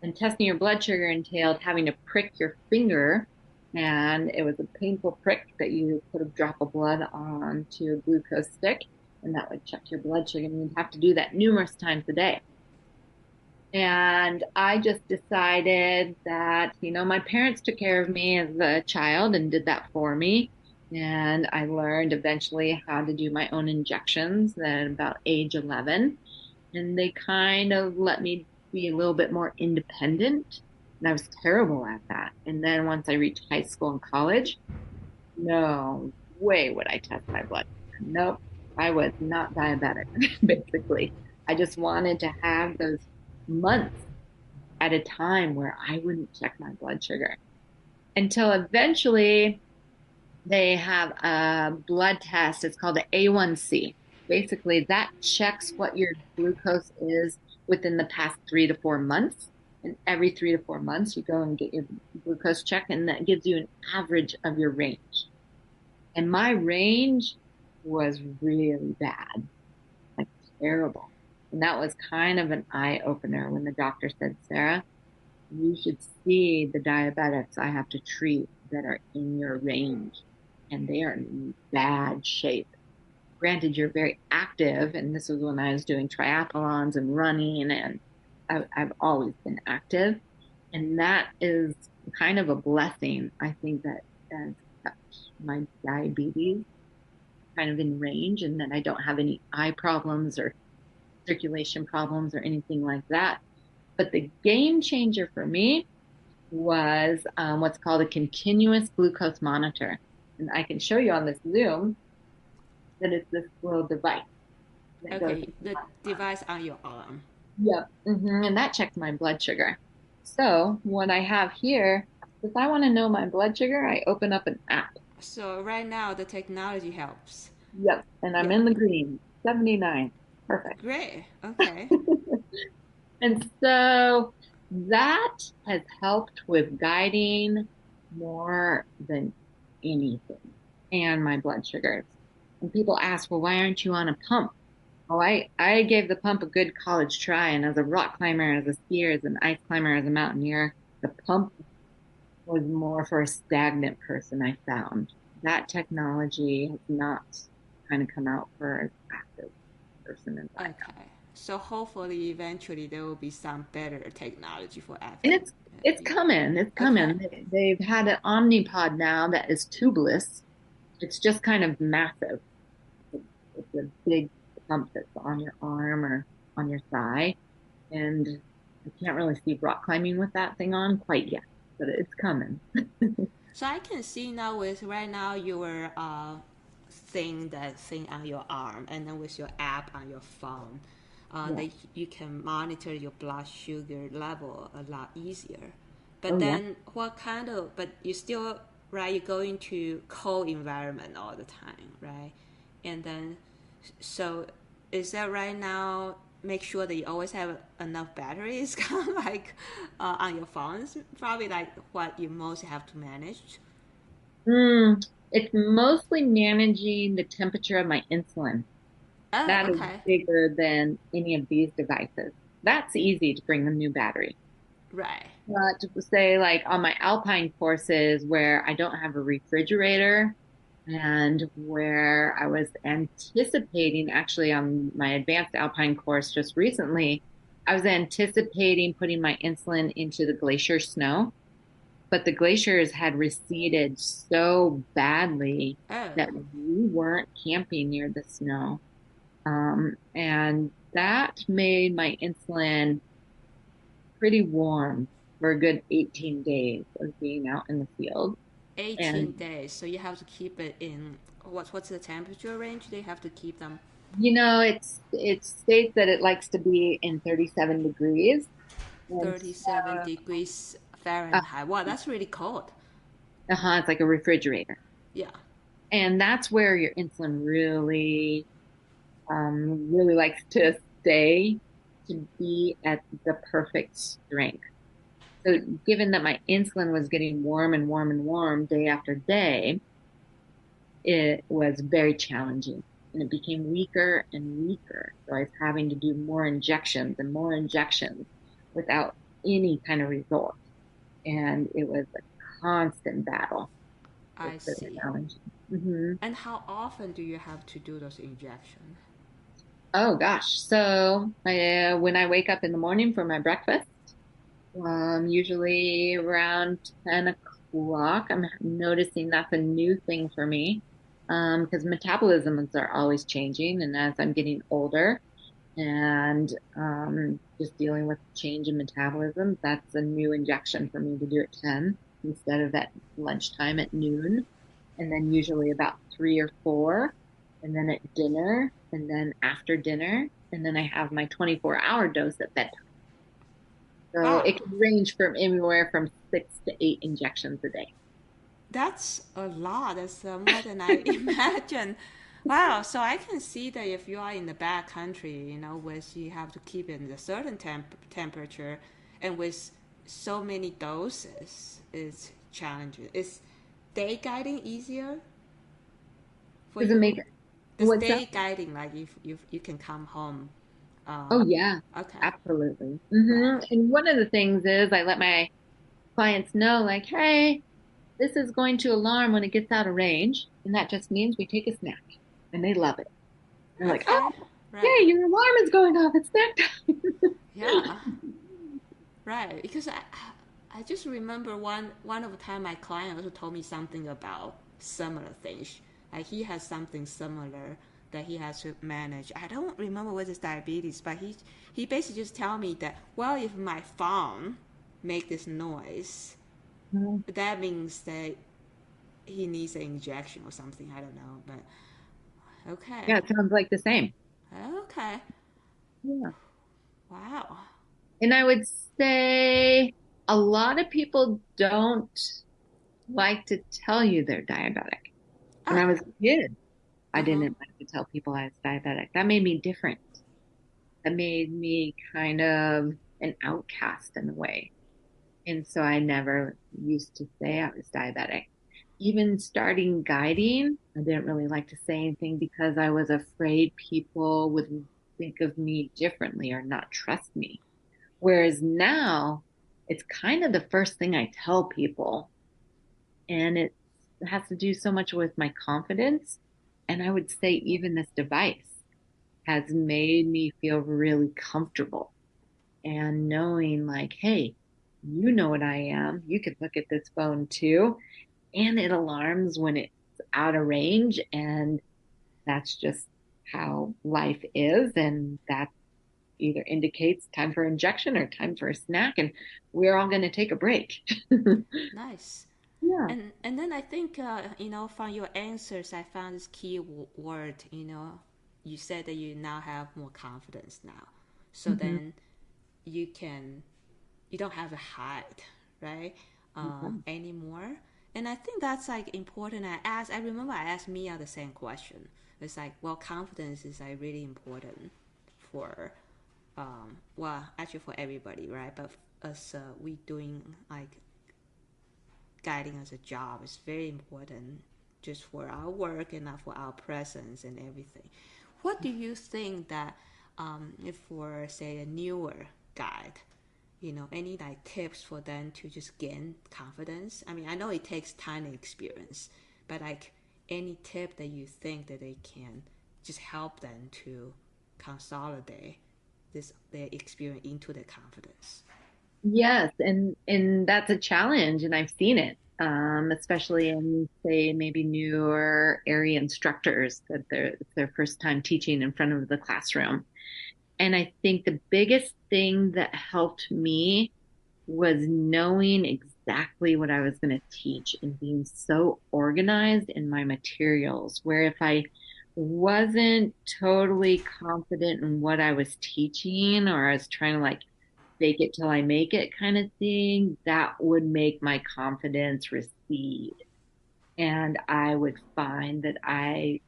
And testing your blood sugar entailed having to prick your finger, and it was a painful prick that you put a drop of blood onto a glucose stick, and that would check your blood sugar, and you'd have to do that numerous times a day. And I just decided that, my parents took care of me as a child and did that for me. And I learned eventually how to do my own injections at about age 11. And they kind of let me be a little bit more independent. And I was terrible at that. And then once I reached high school and college, no way would I test my blood. Nope, I was not diabetic, basically. I just wanted to have those months at a time where I wouldn't check my blood sugar until eventually they have a blood test. It's called an A1C. Basically, that checks what your glucose is within the past 3 to 4 months. And every 3 to 4 months, you go and get your glucose check, and that gives you an average of your range. And my range was really bad, like terrible. And that was kind of an eye opener when the doctor said, Sarah, you should see the diabetics I have to treat that are in your range. and they are in bad shape. Granted, you're very active, and this was when I was doing triathlons and running, and I've always been active, and that is kind of a blessing. I think that has kept my diabetes kind of in range, and that I don't have any eye problems or circulation problems or anything like that. But the game changer for me was what's called a continuous glucose monitor. And I can show you on this Zoom that it's this little device that goes. Okay, the device on your arm. Yep. And that checks my blood sugar. So what I have here, if I want to know my blood sugar, I open up an app. So right now the technology helps. Yep. And I'm Yeah, in the green, 79. Perfect. great. Okay. And so that has helped with guiding more than anything and my blood sugars. And people ask, well, why aren't you on a pump? Oh, I gave the pump a good college try. And as a rock climber, as a skier, as an ice climber, as a mountaineer, the pump was more for a stagnant person, I found. That technology has not kind of come out for an active person as I am. Okay. So hopefully eventually there will be some better technology for And active it's people. coming. It's Okay. coming. They've had an Omnipod now that is tubeless. It's just kind of massive. It's a big pump that's on your arm or on your thigh. And I can't really see rock climbing with that thing on quite yet, but it's coming. So I can see now with right now your that thing on your arm, and then with your app on your phone, Yeah. that you can monitor your blood sugar level a lot easier. But Oh, yeah. then what kind of? But you still right? You go into cold environment all the time, right? And then so is that right now? Make sure that you always have enough batteries, kind of like on your phones. Probably like what you most have to manage. Mm, it's mostly managing the temperature of my insulin. Oh, That is okay. bigger than any of these devices. That's easy to bring a new battery. Right. To say like on my Alpine courses where I don't have a refrigerator and where I was anticipating actually on my advanced Alpine course just recently, I was anticipating putting my insulin into the glacier snow, but the glaciers had receded so badly Oh, that we weren't camping near the snow. And that made my insulin pretty warm for a good 18 days of being out in the field. 18 And, days. So you have to keep it in what's the temperature range? They have to keep them it states that it likes to be in 37 degrees. And 37 so, degrees uh, Fahrenheit. Wow, that's really cold. it's like a refrigerator. Yeah. And that's where your insulin really likes to stay to be at the perfect strength. So given that my insulin was getting warm and warm and warm day after day, it was very challenging and it became weaker and weaker. So I was having to do more injections and more injections without any kind of result. And it was a constant battle. It's I really see. challenging. hmm And how often do you have to do those injections? Oh gosh. So when I wake up in the morning for my breakfast, usually around 10 o'clock, I'm noticing that's a new thing for me. Because metabolisms are always changing. And as I'm getting older and just dealing with change in metabolism, that's a new injection for me to do at 10 instead of at lunchtime at noon. And then usually about 3 or 4, and then at dinner, and then after dinner. And then I have my 24-hour dose at bedtime. So Wow, it can range from anywhere from 6 to 8 injections a day. that's a lot. That's more than I imagined. Wow, so I can see that if you are in the back country, with you have to keep it in a certain temperature, and with so many doses, it's challenging. Is day guiding easier for Does it you? make This what's that? day guiding, like if you can come home. Oh Um, yeah, okay, absolutely. right. And one of the things is I let my clients know, like, hey, this is going to alarm when it gets out of range, and that just means we take a snack. And they love it. They're like, Okay. oh, Right. yay, your alarm is going off. It's snack time. Yeah. Right. Because I just remember one of the time my client also told me something about similar things. Like he has something similar that he has to manage. I don't remember what it's diabetes, but he basically just tell me that, well, if my phone make this noise, Mhm. that means that he needs an injection or something. I don't know, but Yeah, okay. it sounds like the same. Okay. Yeah. Wow. And I would say a lot of people don't like to tell you they're diabetic. When I Oh. was a kid, I Uh-huh. didn't like to tell people I was diabetic. That made me different. That made me kind of an outcast in a way. And so I never used to say I was diabetic. Even starting guiding, I didn't really like to say anything because I was afraid people would think of me differently or not trust me. Whereas now, it's kind of the first thing I tell people. And it has to do so much with my confidence. And I would say even this device has made me feel really comfortable and knowing like, hey, you know what I am. You can look at this phone too. And it alarms when it's out of range. And that's just how life is. And that either indicates time for injection or time for a snack. And we're all going to take a break. Nice. Yeah. And then I think from your answers I found this key word. You said that you now have more confidence now, so Mhm. then you can you don't have to hide, right, anymore. And I think that's like important. I remember I asked Mia the same question. It's like, well, confidence is like really important for well, actually for everybody, right? But as we doing like guiding as a job is very important just for our work and not for our presence and everything. What do you think that if for say a newer guide, any like tips for them to just gain confidence? I mean, I know it takes time and experience, but like any tip that you think that they can just help them to consolidate this their experience into their confidence. Yes, and that's a challenge, and I've seen it, especially in say maybe newer area instructors that it's their first time teaching in front of the classroom. And I think the biggest thing that helped me was knowing exactly what I was going to teach and being so organized in my materials, where if I wasn't totally confident in what I was teaching, or I was trying to like fake it till I make it kind of thing, that would make my confidence recede. And I would find that I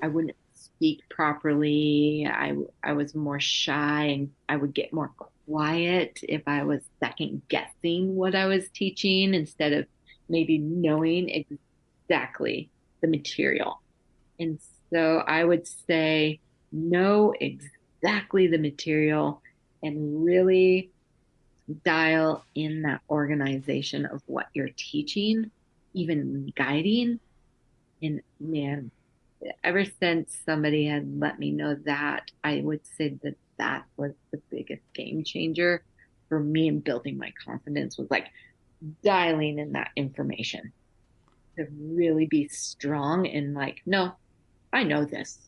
wouldn't speak properly. I was more shy and I would get more quiet if I was second guessing what I was teaching instead of maybe knowing exactly the material. And so I would say know exactly the material and really dial in that organization of what you're teaching, even guiding. And man, ever since somebody had let me know that, I would say that that was the biggest game changer for me in building my confidence was like dialing in that information to really be strong and like, no, I know this.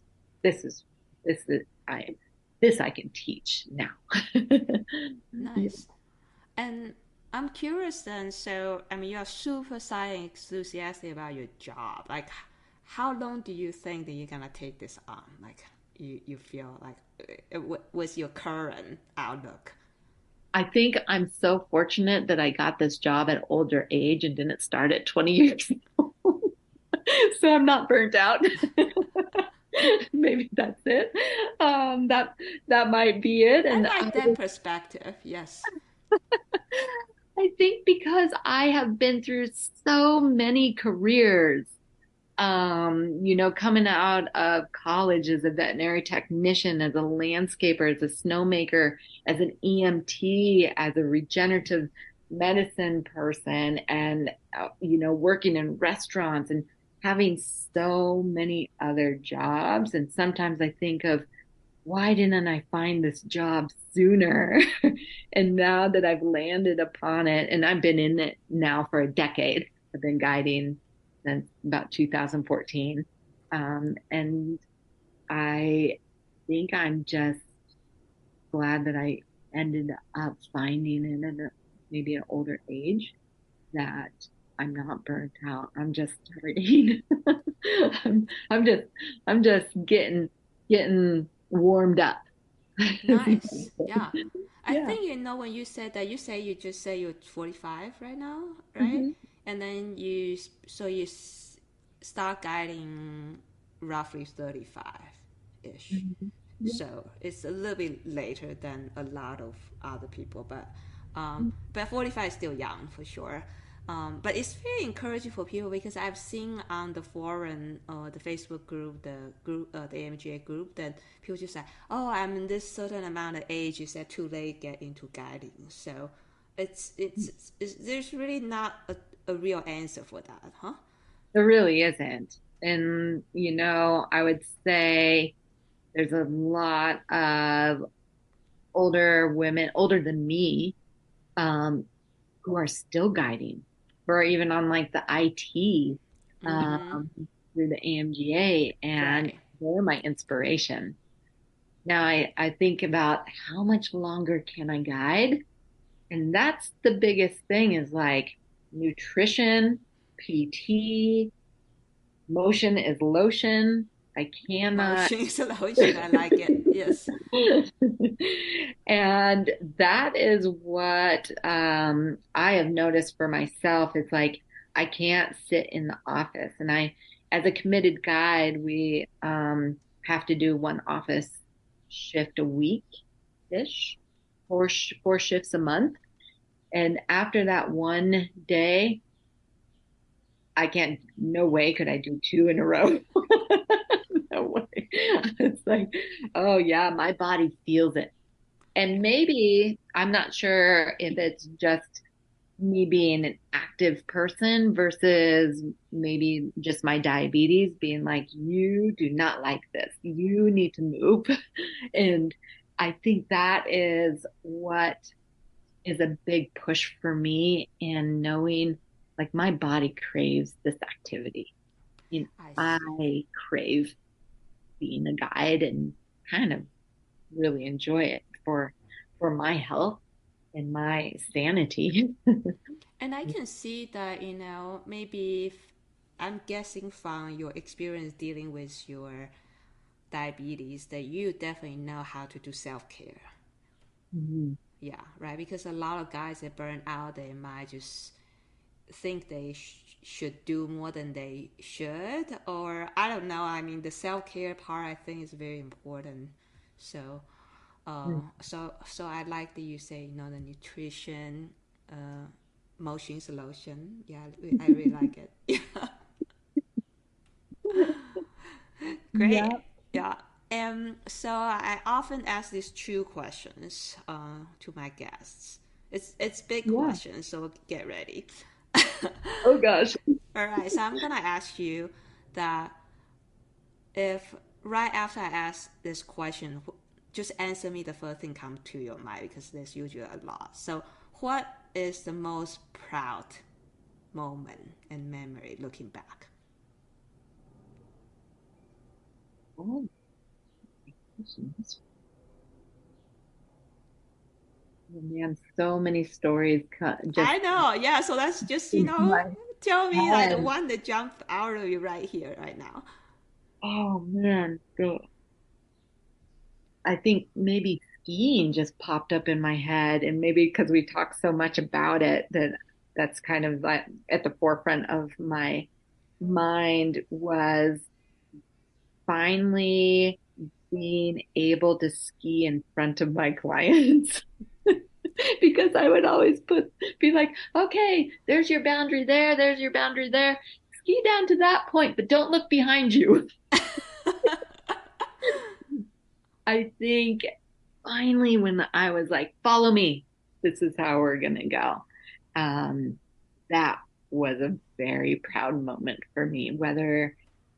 This is this is I can teach now. Nice. And I'm curious then, so I mean you're super science enthusiastic about your job. Like how long do you think that you're gonna take this on? Like you feel like with your current outlook? I think I'm so fortunate that I got this job at older age and didn't start at 20 years old. So I'm not burnt out. Maybe that's it. That might be it. I And like that perspective. Yes. I think because I have been through so many careers, coming out of college as a veterinary technician, as a landscaper, as a snowmaker, as an EMT, as a regenerative medicine person and, working in restaurants and having so many other jobs. And sometimes I think of, why didn't I find this job sooner? And now that I've landed upon it, and I've been in it now for a decade, I've been guiding since about 2014. And I think I'm just glad that I ended up finding it at maybe an older age, that I'm not burnt out. I'm just starting. I'm just getting warmed up. Nice. Yeah. I Yeah. think, when you said that, you say you just say you're 45 right now, right? Hmm. And then you start guiding roughly 35-ish. Hmm. Yeah. So it's a little bit later than a lot of other people, but 45 is still young for sure. But it's very encouraging for people because I've seen on the forum, the Facebook group, the AMGA group, that people just say, "Oh, I'm in this certain amount of age. Is that too late to get into guiding?" So there's really not a real answer for that, huh? There really isn't. And, I would say there's a lot of older women, older than me, um, who are still guiding, or even on like the IT, Mm-hmm. um, through the AMGA, and Right. they're my inspiration. Now I think about how much longer can I guide? And that's the biggest thing, is like nutrition, PT, motion is lotion. I cannot. Motion is lotion. I like it. Yes. And that is what I have noticed for myself. It's like I can't sit in the office. And as a committed guide, we have to do one office shift a week-ish, four shifts a month. And after that one day, I can't, no way could I do two in a row. No way. It's like, oh yeah, my body feels it. And maybe, I'm not sure if it's just me being an active person versus maybe just my diabetes being like, you do not like this. You need to move. And I think that is what is a big push for me in knowing, like, my body craves this activity. And I see. I crave being a guide and kind of really enjoy it for my health and my sanity. And I can see that, maybe I'm guessing from your experience dealing with your diabetes that you definitely know how to do self care. Mhm. Yeah, right. Because a lot of guys that burn out, they might just think they should do more than they should, or I don't know. I mean, the self care part I think is very important. So, so I like that you say, the nutrition, uh, motion solution. Yeah, I really like it. Yeah, great. Yeah. Yeah. So I often ask these two questions to my guests. It's big Yeah. questions, so get ready. Oh gosh. All right, so I'm gonna ask you that, if right after I ask this question, just answer me the first thing come to your mind because there's usually a lot. So, what is the most proud moment and memory looking back? Oh, goodness. Oh, man, so many stories just I know, yeah. So that's just into my tell me like the head. one that jumped out of you right here, right now. Oh man, I think maybe skiing just popped up in my head, and maybe because we talk so much about it, that's kind of like at the forefront of my mind, was finally being able to ski in front of my clients. Because I would always be like, okay, there's your boundary there, there's your boundary there. Ski down to that point, but don't look behind you. I think finally when I was like, follow me, this is how we're gonna go. That was a very proud moment for me, whether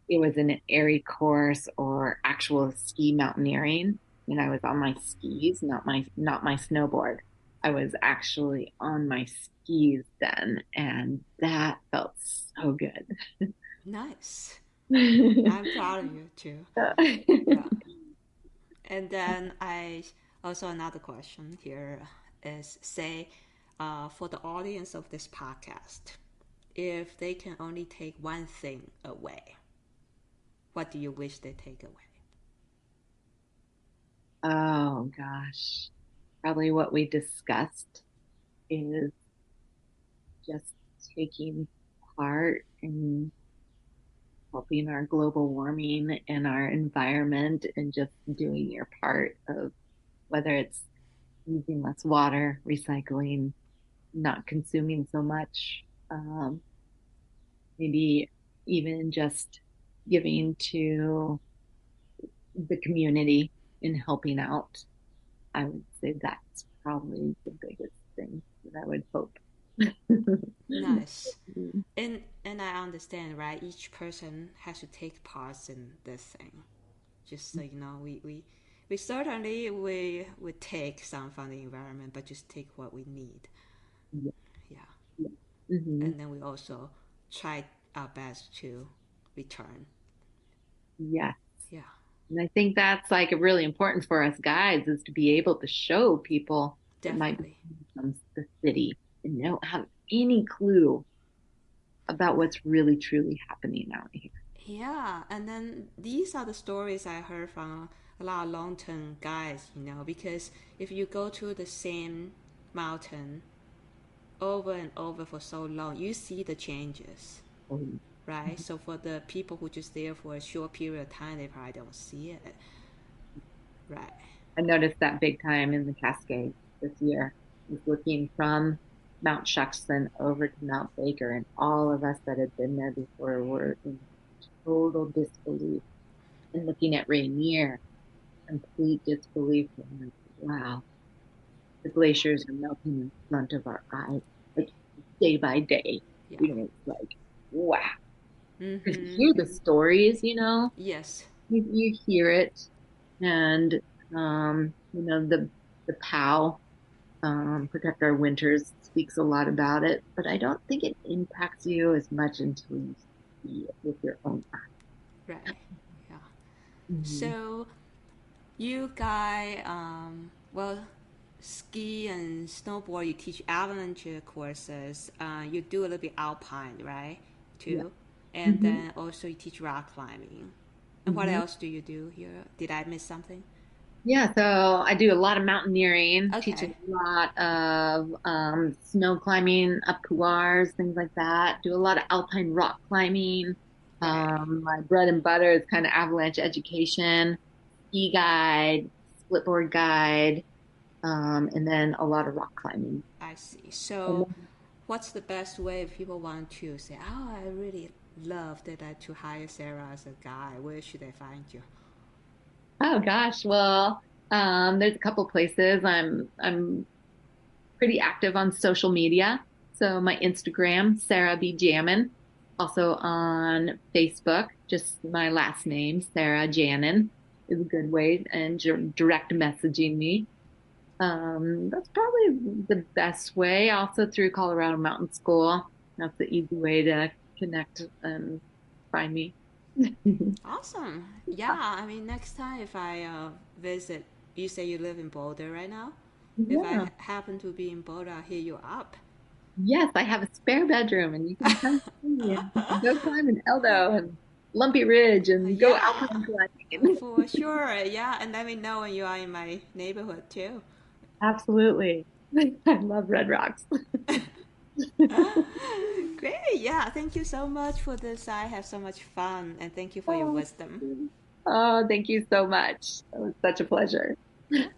it was an airy course or actual ski mountaineering. And I was on my skis, not my snowboard. I was actually on my skis then, and that felt so good. Nice. I'm proud of you too. Yeah. And then I also another question here is say for the audience of this podcast, if they can only take one thing away, what do you wish they take away? Oh gosh, probably what we discussed is just taking part in helping our global warming and our environment and just doing your part of whether it's using less water, recycling, not consuming so much, maybe even just giving to the community and helping out. I would say that's probably the biggest thing that I would hope. Nice. And I understand, right? Each person has to take parts in this thing. Just so you know, we certainly we would take some from the environment, but just take what we need. Yeah. Yeah. Yeah. Hmm. And then we also try our best to return. Yes. Yeah, And I think that's like really important for us guides is to be able to show people that might be definitely. from the city and don't have any clue about what's really truly happening out here. Yeah, and then these are the stories I heard from a lot of long-term guys, because if you go to the same mountain over and over for so long, you see the changes, Um, right? So for the people who just there for a short period of time, they probably don't see it, right? I noticed that big time in the Cascades this year. I was looking from Mount Shuxton over to Mount Baker, and all of us that had been there before were in total disbelief. And looking at Rainier, complete disbelief. And like, wow, the glaciers are melting in front of our eyes, like day by day. Yeah. It's like, wow. Because you Mm-hmm. hear the stories, Yes. you hear it, and the POW, Protect Our Winters, speaks a lot about it, but I don't think it impacts you as much until you see it with your own Right. Yeah. eyes. So you guys, well, ski and snowboard, you teach avalanche courses. You do a little bit alpine, right? Yeah. Too. And Hmm. then also you teach rock climbing. And what Hmm. else do you do here? Did I miss something? Yeah, so I do a lot of mountaineering, teach a Okay. lot of snow climbing up couloirs, things like that. Do a lot of alpine rock climbing. Right. My bread and butter is kind of avalanche education, ski guide, splitboard guide, and then a lot of rock climbing. I see. And So then, what's the best way if people want to say, oh, I really love that to hire Sarah as a guide? Where should they find you? oh gosh, well, there's a couple places. I'm pretty active on social media. So my Instagram, Sarah B. Jamin. Also on Facebook, just my last name, Sarah Janin, is a good way, and direct messaging me. That's probably the best way. Also through Colorado Mountain School. That's the easy way to connect and find me. Awesome. Yeah, I mean, next time if I visit, you say you live in Boulder right now? If I Yeah. happen to be in Boulder, I'll hit you up. Yes, I have a spare bedroom and you can come see me and go climb an Eldo and Lumpy Ridge and go Yeah, alpine climbing. for sure. Yeah, and let me know when you are in my neighborhood too. Absolutely. I love Red Rocks. Great. Yeah, thank you so much for this. I have so much fun, and thank you for your Oh, wisdom. oh, thank you so much. It was such a pleasure. Yeah.